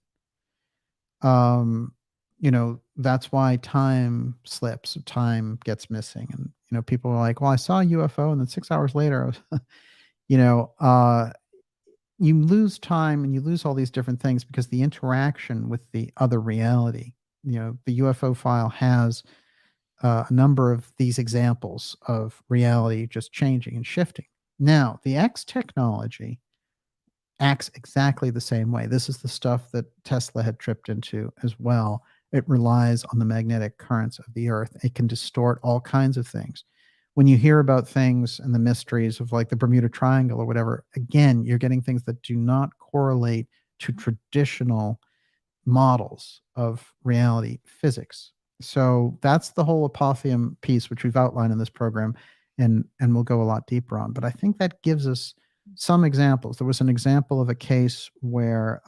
That's why time slips, time gets missing. And, people are like, well, I saw a UFO and then 6 hours later, I was, you lose time and you lose all these different things because the interaction with the other reality, the UFO file has a number of these examples of reality just changing and shifting. Now, the X technology acts exactly the same way. This is the stuff that Tesla had tripped into as well. It relies on the magnetic currents of the earth. It can distort all kinds of things. When you hear about things and the mysteries of like the Bermuda Triangle or whatever, again, you're getting things that do not correlate to traditional models of reality physics. So that's the whole apotheum piece, which we've outlined in this program, and we'll go a lot deeper on. But I think that gives us some examples. There was an example of a case where,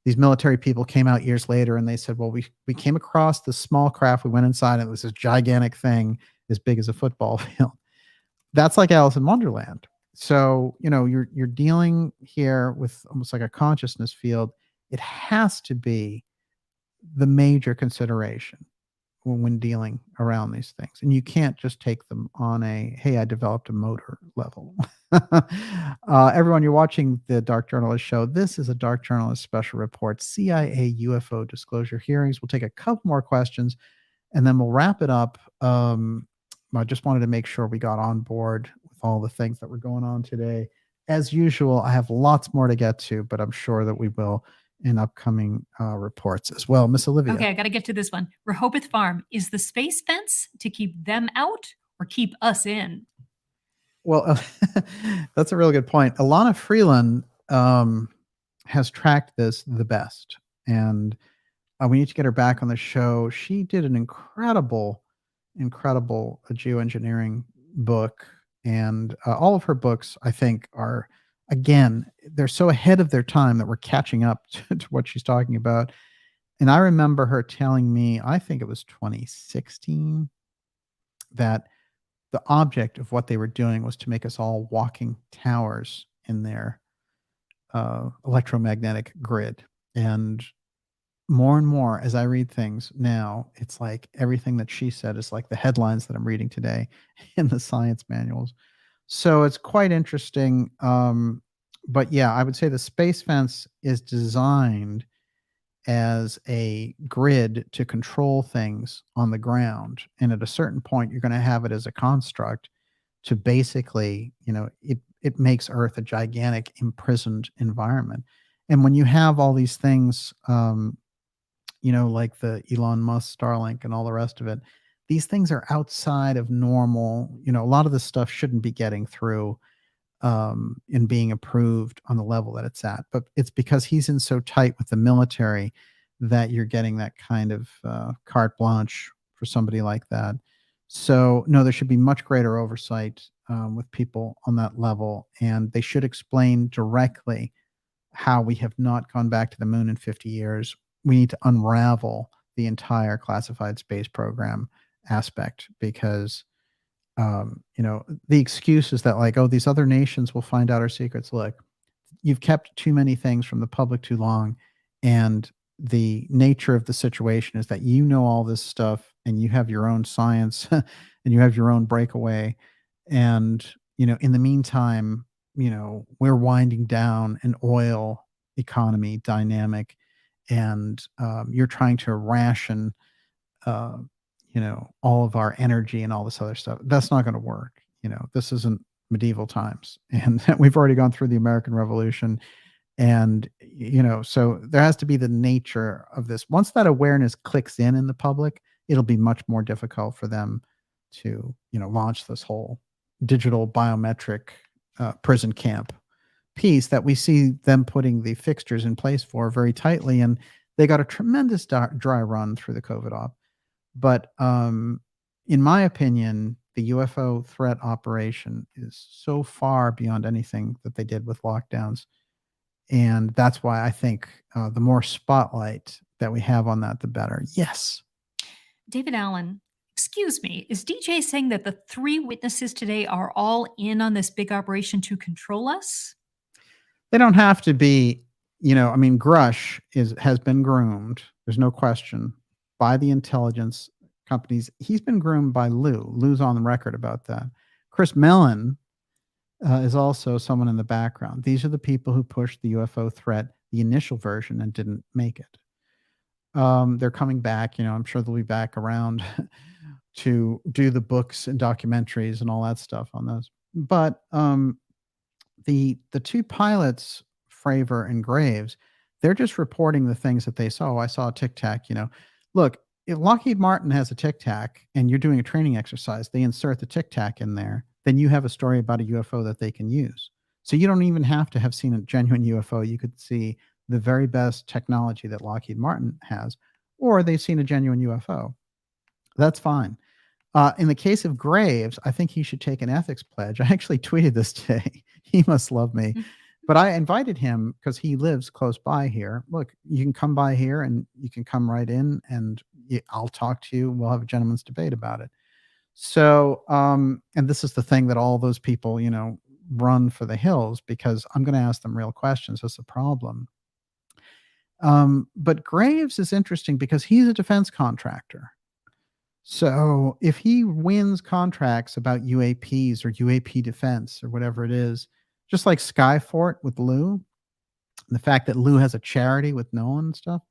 these military people came out years later and they said, well, we came across this small craft. We went inside and it was this gigantic thing as big as a football field. That's like Alice in Wonderland. So, you're dealing here with almost like a consciousness field. It has to be the major consideration when dealing around these things. And you can't just take them on hey, I developed a motor level. Everyone, you're watching the Dark Journalist show. This is a Dark Journalist special report, CIA UFO disclosure hearings. We'll take a couple more questions and then we'll wrap it up. I just wanted to make sure we got on board with all the things that were going on today. As usual, I have lots more to get to, but I'm sure that we will in upcoming reports as well. Miss Olivia. Okay, I got to get to this one. Rehoboth Farm, is the space fence to keep them out or keep us in? Well, that's a really good point. Alana Freeland has tracked this the best, and we need to get her back on the show. She did an incredible geoengineering book, and all of her books, I think, are, again, they're so ahead of their time that we're catching up to what she's talking about. And I remember her telling me, I think it was 2016, that the object of what they were doing was to make us all walking towers in their electromagnetic grid. And more, as I read things now, it's like everything that she said is like the headlines that I'm reading today in the science manuals. So it's quite interesting. But yeah, I would say the space fence is designed as a grid to control things on the ground. And at a certain point, you're going to have it as a construct to basically, it makes Earth a gigantic imprisoned environment. And when you have all these things, like the Elon Musk Starlink and all the rest of it, these things are outside of normal. A lot of this stuff shouldn't be getting through and being approved on the level that it's at. But it's because he's in so tight with the military that you're getting that kind of carte blanche for somebody like that. So, no, there should be much greater oversight with people on that level. And they should explain directly how we have not gone back to the moon in 50 years. We need to unravel the entire classified space program aspect, because the excuse is that like, oh, these other nations will find out our secrets. Look, you've kept too many things from the public too long, and the nature of the situation is that all this stuff and you have your own science and you have your own breakaway, and in the meantime, we're winding down an oil economy dynamic, and you're trying to ration, uh, all of our energy and all this other stuff. That's not going to work. This isn't medieval times, and we've already gone through the American Revolution. And, so there has to be the nature of this. Once that awareness clicks in the public, it'll be much more difficult for them to, launch this whole digital biometric prison camp piece that we see them putting the fixtures in place for very tightly. And they got a tremendous dry run through the COVID op. But in my opinion, the UFO threat operation is so far beyond anything that they did with lockdowns. And that's why I think the more spotlight that we have on that, the better. Yes. David Allen, excuse me, is DJ saying that the 3 witnesses today are all in on this big operation to control us? They don't have to be, Grush has been groomed. There's no question, by the intelligence companies. He's been groomed by Lou. Lou's on the record about that. Chris Mellon is also someone in the background. These are the people who pushed the UFO threat, the initial version, and didn't make it. They're coming back. I'm sure they'll be back around to do the books and documentaries and all that stuff on those. But the 2 pilots, Fravor and Graves, they're just reporting the things that they saw. I saw a Tic Tac. Look, if Lockheed Martin has a Tic Tac and you're doing a training exercise, they insert the Tic Tac in there. Then you have a story about a UFO that they can use. So you don't even have to have seen a genuine UFO. You could see the very best technology that Lockheed Martin has, or they've seen a genuine UFO. That's fine. In the case of Graves, I think he should take an ethics pledge. I actually tweeted this today. He must love me. But I invited him because he lives close by here. Look, you can come by here and you can come right in and I'll talk to you. We'll have a gentleman's debate about it. So, and this is the thing that all those people, run for the hills, because I'm going to ask them real questions. That's the problem. But Graves is interesting because he's a defense contractor. So if he wins contracts about UAPs or UAP defense or whatever it is, just like Skyfort with Lou, the fact that Lou has a charity with Nolan and stuff,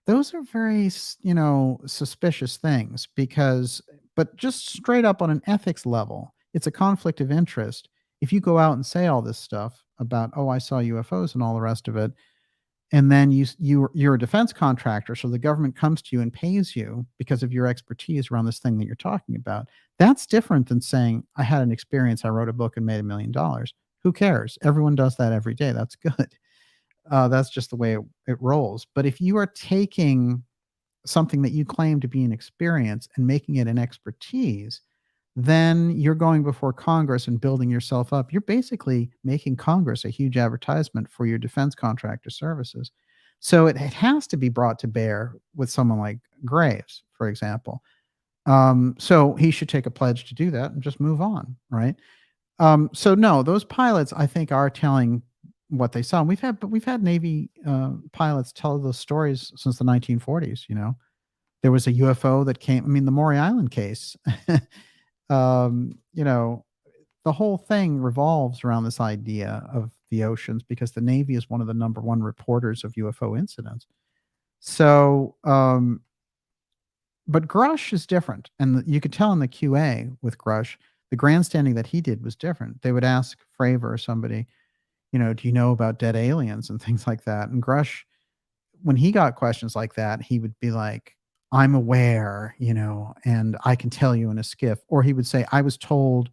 those are very, suspicious things but just straight up on an ethics level, it's a conflict of interest. If you go out and say all this stuff about, oh, I saw UFOs and all the rest of it, and then you're a defense contractor, so the government comes to you and pays you because of your expertise around this thing that you're talking about, that's different than saying, I had an experience, I wrote a book and made $1 million. Who cares? Everyone does that every day. That's good. That's just the way it rolls. But if you are taking something that you claim to be an experience and making it an expertise, then you're going before Congress and building yourself up. You're basically making Congress a huge advertisement for your defense contractor services. So it has to be brought to bear with someone like Graves, for example. So he should take a pledge to do that and just move on, right? So no, those pilots, I think, are telling what they saw. And we've had Navy pilots tell those stories since the 1940s. There was a UFO that came. The Maury Island case. The whole thing revolves around this idea of the oceans because the Navy is one of the number 1 reporters of UFO incidents. So, but Grush is different, and you could tell in the QA with Grush, the grandstanding that he did was different. They would ask Fravor or somebody, do you know about dead aliens and things like that? And Grush, when he got questions like that, he would be like, I'm aware, and I can tell you in a skiff. Or he would say, I was told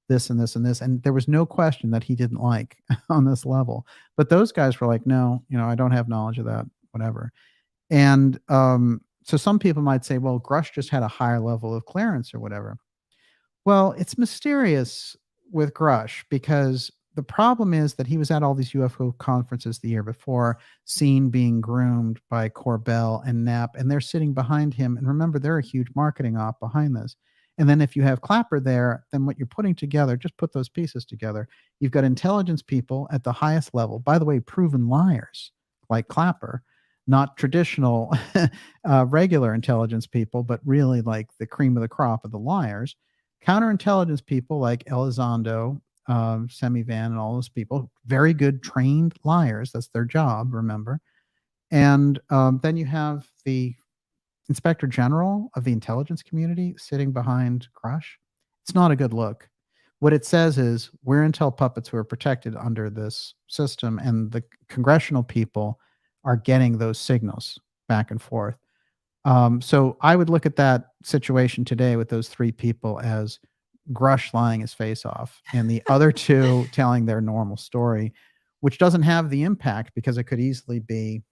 this and this and this. And there was no question that he didn't like on this level. But those guys were like, no, I don't have knowledge of that, whatever. And so some people might say, well, Grush just had a higher level of clearance or whatever. Well, it's mysterious with Grush because the problem is that he was at all these UFO conferences the year before, seen being groomed by Corbell and Knapp, and they're sitting behind him. And remember, they're a huge marketing op behind this. And then if you have Clapper there, then what you're putting together, just put those pieces together. You've got intelligence people at the highest level, by the way, proven liars like Clapper, not traditional regular intelligence people, but really like the cream of the crop of the liars. Counterintelligence people like Elizondo, Semivan and all those people, very good trained liars. That's their job, remember. And then you have the Inspector General of the intelligence community sitting behind Grush. It's not a good look. What it says is we're intel puppets who are protected under this system, and the congressional people are getting those signals back and forth. So I would look at that situation today with those three people as Grush lying his face off and the other two telling their normal story, which doesn't have the impact because it could easily be,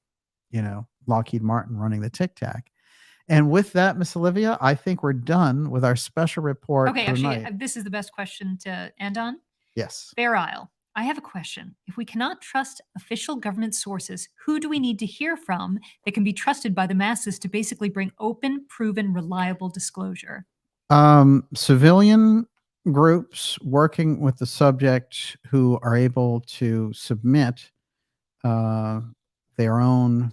Lockheed Martin running the Tic Tac. And with that, Miss Olivia, I think we're done with our special report. Okay, for actually, tonight. this is the best question to end on. Yes. Fair Isle. I have a question. If we cannot trust official government sources, who do we need to hear from that can be trusted by the masses to basically bring open, proven, reliable disclosure? Civilian groups working with the subject who are able to submit their own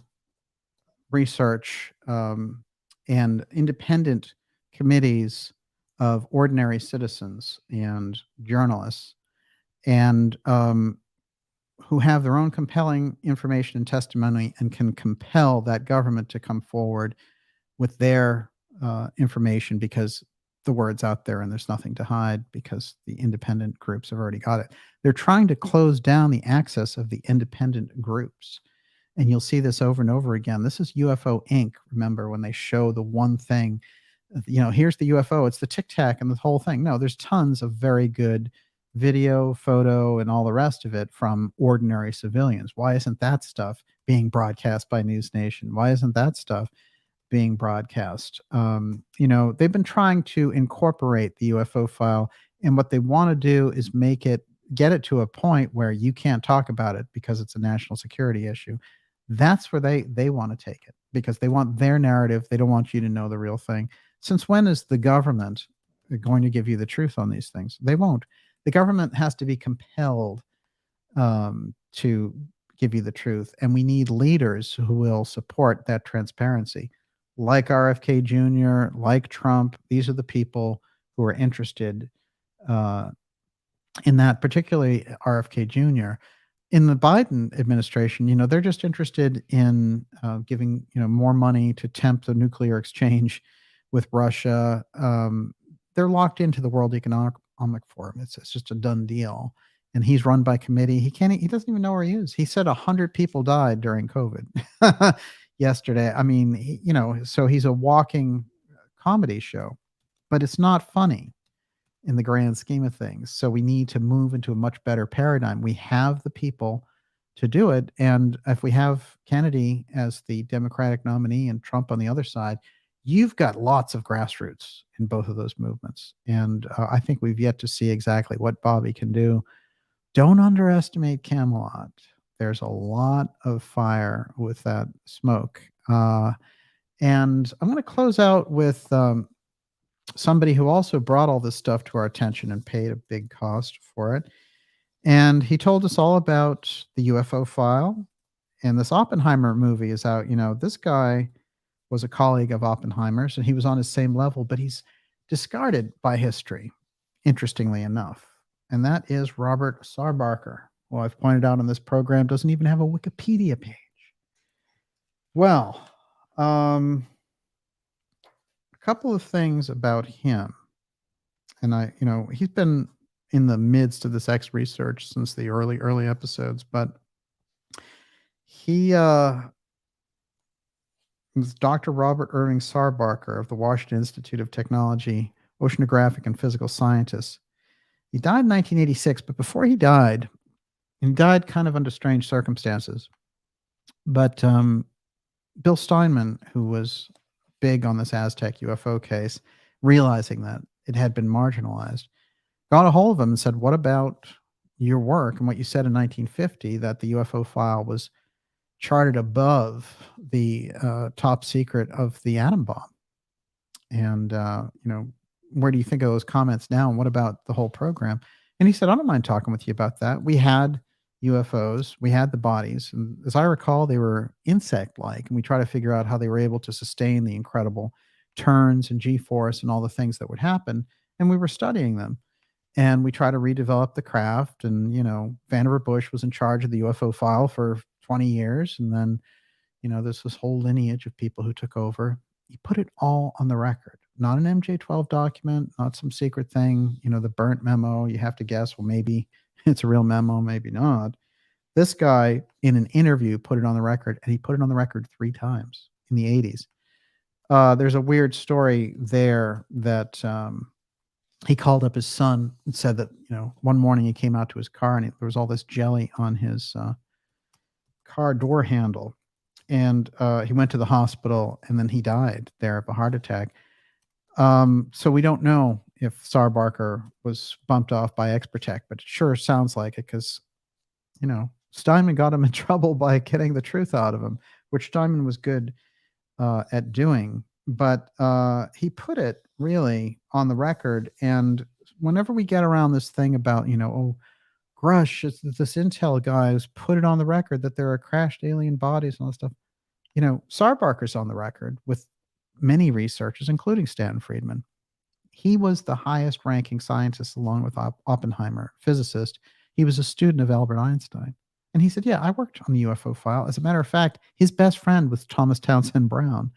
research and independent committees of ordinary citizens and journalists, and who have their own compelling information and testimony and can compel that government to come forward with their information, because the word's out there and there's nothing to hide because the independent groups have already got it. They're trying to close down the access of the independent groups. And you'll see this over and over again. This is UFO Inc. Remember when they show the one thing, here's the UFO, it's the Tic Tac and the whole thing. No, there's tons of very good video, photo, and all the rest of it from ordinary civilians. Why isn't that stuff being broadcast by News Nation? Why isn't that stuff being broadcast? They've been trying to incorporate the UFO file, and what they want to do is get it to a point where you can't talk about it because it's a national security issue. That's where they want to take it, because they want their narrative. They don't want you to know the real thing. Since when is the government going to give you the truth on these things? They won't. The government has to be compelled to give you the truth. And we need leaders who will support that transparency, like RFK Jr., like Trump. These are the people who are interested in that, particularly RFK Jr. In the Biden administration, they're just interested in giving, more money to tempt the nuclear exchange with Russia. They're locked into the World Economic Forum. It's just a done deal. And he's run by committee. He doesn't even know where he is. He said 100 people died during COVID yesterday. I mean, so he's a walking comedy show, but it's not funny in the grand scheme of things. So we need to move into a much better paradigm. We have the people to do it. And if we have Kennedy as the Democratic nominee and Trump on the other side, you've got lots of grassroots in both of those movements. And I think we've yet to see exactly what Bobby can do. Don't underestimate Camelot. There's a lot of fire with that smoke. And I'm going to close out with somebody who also brought all this stuff to our attention and paid a big cost for it. And he told us all about the UFO file. And this Oppenheimer movie is out. This guy was a colleague of Oppenheimer's, and he was on his same level, but he's discarded by history, interestingly enough. And that is Robert Sarbarker, who I've pointed out on this program doesn't even have a Wikipedia page. Well, a couple of things about him. And he's been in the midst of this X research since the early episodes, but he was Dr. Robert Irving Sarbarker of the Washington Institute of Technology, oceanographic and physical scientist. He died in 1986, but before he died kind of under strange circumstances. But Bill Steinman, who was big on this Aztec UFO case, realizing that it had been marginalized, got a hold of him and said, what about your work and what you said in 1950, that the UFO file was charted above the top secret of the atom bomb? And, where do you think of those comments now? And what about the whole program? And he said, I don't mind talking with you about that. We had UFOs, we had the bodies. And as I recall, they were insect-like. And we try to figure out how they were able to sustain the incredible turns and G-force and all the things that would happen. And we were studying them. And we try to redevelop the craft. And, Vannevar Bush was in charge of the UFO file for 20 years. And then, there's this whole lineage of people who took over. He put it all on the record, not an MJ-12 document, not some secret thing, the burnt memo. You have to guess, well, maybe it's a real memo, maybe not. This guy in an interview put it on the record, and he put it on the record 3 times in the 80s. There's a weird story there that he called up his son and said that, one morning he came out to his car and there was all this jelly on his car door handle. And he went to the hospital and then he died there of a heart attack. So we don't know if Tsar Barker was bumped off by X-Protect, but it sure sounds like it because, Steinman got him in trouble by getting the truth out of him, which Steinman was good at doing. But he put it really on the record. And whenever we get around this thing about, Grush, this intel guy who's put it on the record that there are crashed alien bodies and all that stuff. Tsar Barker's on the record with many researchers, including Stanton Friedman. He was the highest ranking scientist along with Oppenheimer, physicist. He was a student of Albert Einstein. And he said, yeah, I worked on the UFO file. As a matter of fact, his best friend was Thomas Townsend Brown.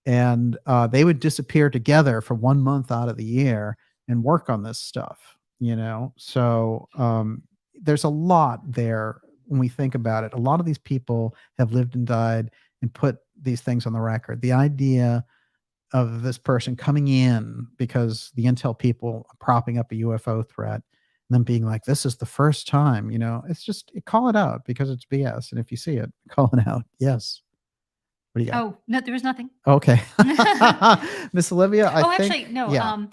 And they would disappear together for 1 month out of the year and work on this stuff, So there's a lot there when we think about it. A lot of these people have lived and died and put these things on the record. The idea of this person coming in because the intel people are propping up a UFO threat and then being like, this is the first time, it's just call it out because it's BS. And if you see it, call it out. Yes. What do you got? Oh, no, there was nothing. Okay. Miss Olivia, I think. Actually, no. Yeah.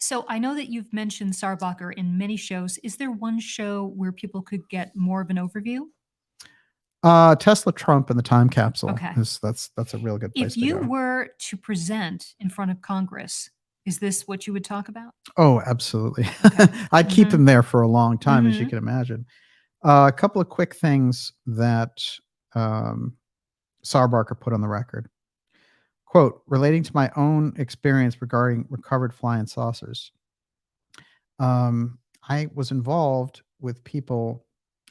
So I know that you've mentioned Tsar Barker in many shows. Is there one show where people could get more of an overview? Tesla, Trump, and the time capsule. Okay. That's a real good place If you to go. were to present in front of Congress, is this what you would talk about? Oh, absolutely. Okay. I'd keep him there for a long time, as you Mhm. can imagine. A couple of quick things that Tsar Barker put on the record. Quote, relating to my own experience regarding recovered flying saucers. I was involved with people.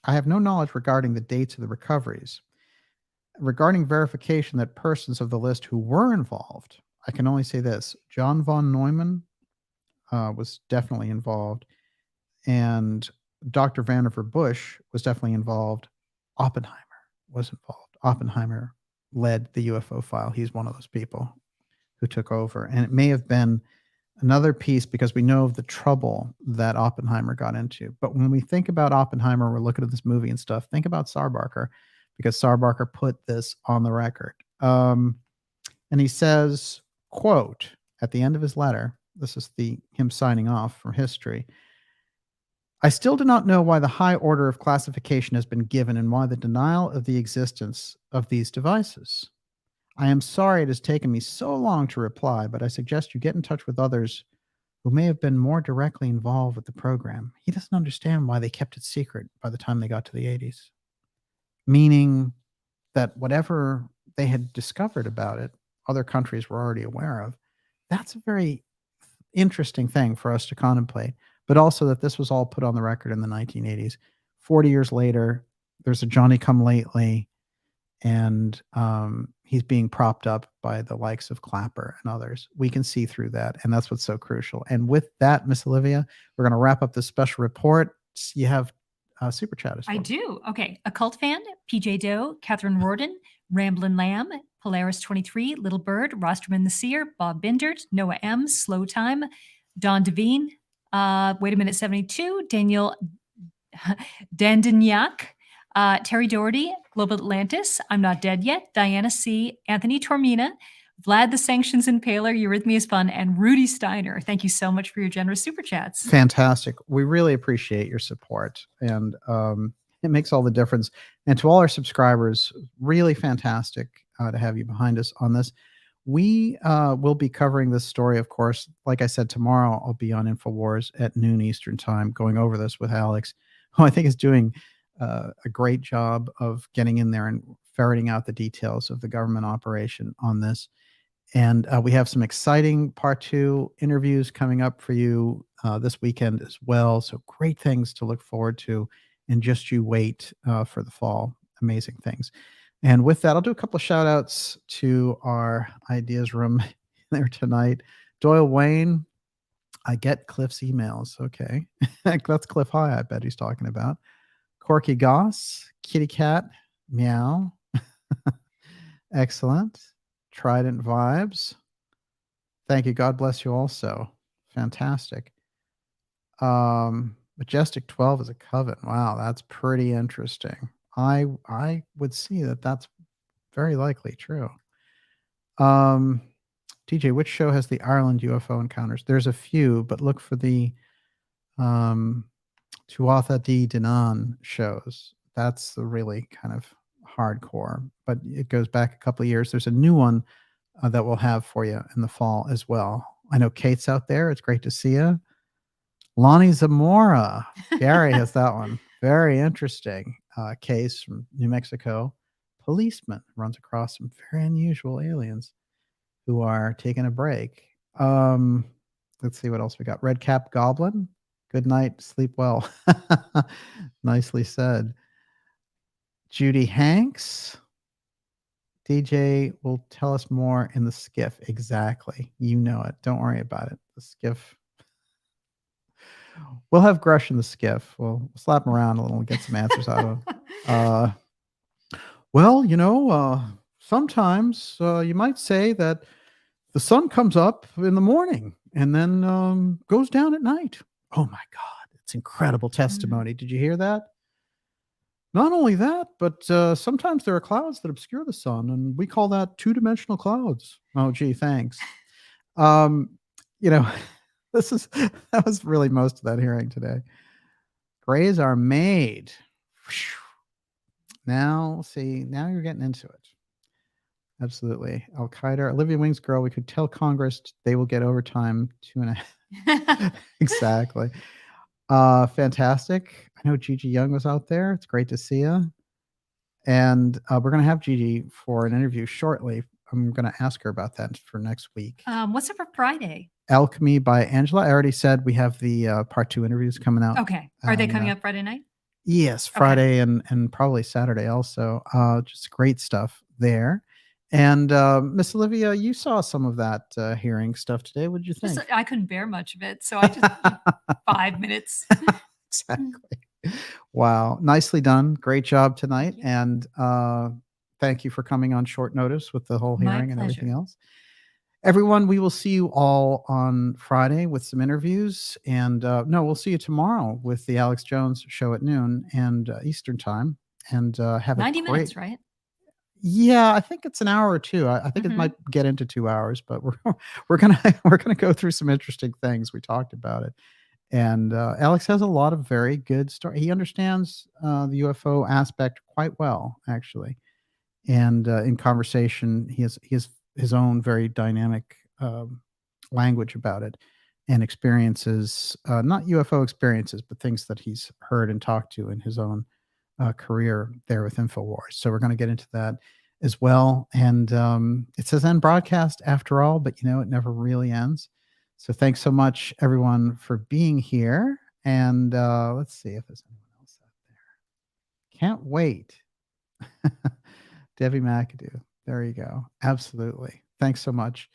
I have no knowledge regarding the dates of the recoveries. Regarding verification that persons of the list who were involved, I can only say this. John von Neumann was definitely involved, and Dr. Vannevar Bush was definitely involved. Oppenheimer was involved. Oppenheimer led the UFO file. He's one of those people who took over. And it may have been another piece because we know of the trouble that Oppenheimer got into. But when we think about Oppenheimer, we're looking at this movie and stuff, think about Tsar Barker because Tsar Barker put this on the record. And he says, quote, at the end of his letter, this is him signing off from history. I still do not know why the high order of classification has been given and why the denial of the existence of these devices. I am sorry it has taken me so long to reply, but I suggest you get in touch with others who may have been more directly involved with the program. He doesn't understand why they kept it secret by the time they got to the 80s. Meaning that whatever they had discovered about it, other countries were already aware of. That's a very interesting thing for us to contemplate. But also that this was all put on the record in the 1980s. 40 years later, there's a Johnny come lately, and he's being propped up by the likes of Clapper and others. We can see through that, and that's what's so crucial. And with that, Miss Olivia, we're going to wrap up this special report. You have Super Chat as well. I do. Okay. Occult Fan, PJ Doe, Catherine Rorden, Ramblin' Lamb, Polaris 23, Little Bird, Rosterman the Seer, Bob Bindert, Noah M, Slow Time, Don Devine, wait a minute, 72, Daniel Dandignac, Terry Doherty, Global Atlantis, I'm Not Dead Yet, Diana C, Anthony Tormina, Vlad the Sanctions Impaler, Eurythmia's Fun, and Rudy Steiner. Thank you so much for your generous super chats. Fantastic. We really appreciate your support, and it makes all the difference. And to all our subscribers, really fantastic to have you behind us on this. We will be covering this story, of course. Like I said, tomorrow I'll be on Infowars at noon Eastern time going over this with Alex, who I think is doing a great job of getting in there and ferreting out the details of the government operation on this. And we have some exciting part 2 interviews coming up for you this weekend as well. So great things to look forward to. And just you wait for the fall. Amazing things. And with that, I'll do a couple of shout outs to our ideas room there tonight. Doyle Wayne, I get Cliff's emails. Okay. That's Cliff High, I bet he's talking about. Corky Goss, Kitty Cat, Meow. Excellent. Trident Vibes. Thank you. God bless you also. Fantastic. Majestic 12 is a coven. Wow, that's pretty interesting. I would see that that's very likely true. DJ, which show has the Ireland UFO encounters? There's a few, but look for the Tuatha De Danann shows. That's the really kind of hardcore, but it goes back a couple of years. There's a new one that we'll have for you in the fall as well. I know Kate's out there. It's great to see you. Lonnie Zamora. Gary has that one. Very interesting case from New Mexico. Policeman runs across some very unusual aliens who are taking a break. Let's see what else we got. Red Cap Goblin. Good night. Sleep well. Nicely said. Judy Hanks. DJ will tell us more in the skiff. Exactly. You know it. Don't worry about it. The skiff. We'll have Grush in the skiff. We'll slap him around a little and get some answers out of him. Well, sometimes you might say that the sun comes up in the morning and then goes down at night. Oh my God. It's incredible testimony. Did you hear that? Not only that, but sometimes there are clouds that obscure the sun, and we call that two-dimensional clouds. Oh, gee, thanks. That was really most of that hearing today. Grays are made. Now you're getting into it. Absolutely. Al Qaeda, Olivia Wings girl, we could tell Congress they will get overtime 2.5. Exactly. Fantastic. I know Gigi Young was out there. It's great to see you. And we're going to have Gigi for an interview shortly. I'm going to ask her about that for next week. What's up for Friday? Alchemy by Angela. I already said we have the part 2 interviews coming out. Okay. Are they coming up Friday night? Yes, Friday and probably Saturday also. Just great stuff there. And Miss Olivia, you saw some of that hearing stuff today. What did you think? I couldn't bear much of it, so I just 5 minutes. Exactly. Wow. Nicely done. Great job tonight. And thank you for coming on short notice with the whole hearing and everything else. Everyone, we will see you all on Friday with some interviews. And we'll see you tomorrow with the Alex Jones show at noon and Eastern time. And have 90 minutes, right? Yeah, I think it's an hour or two. I think it might get into 2 hours, but we're gonna go through some interesting things. We talked about it, and Alex has a lot of very good story. He understands the UFO aspect quite well, actually, and in conversation, he has his own very dynamic language about it and experiences, not UFO experiences, but things that he's heard and talked to in his own career there with Infowars. So we're going to get into that as well. And it says end broadcast after all, but it never really ends. So thanks so much, everyone, for being here. And let's see if there's anyone else out there. Can't wait. Debbie McAdoo. There you go. Absolutely. Thanks so much.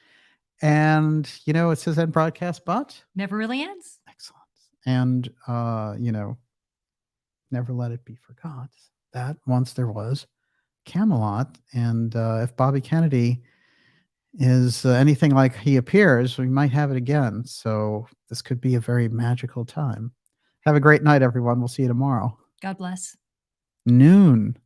And, it says end broadcast, but never really ends. Excellent. And, never let it be forgot that once there was Camelot. And if Bobby Kennedy is anything like he appears, we might have it again. So this could be a very magical time. Have a great night, everyone. We'll see you tomorrow. God bless. Noon.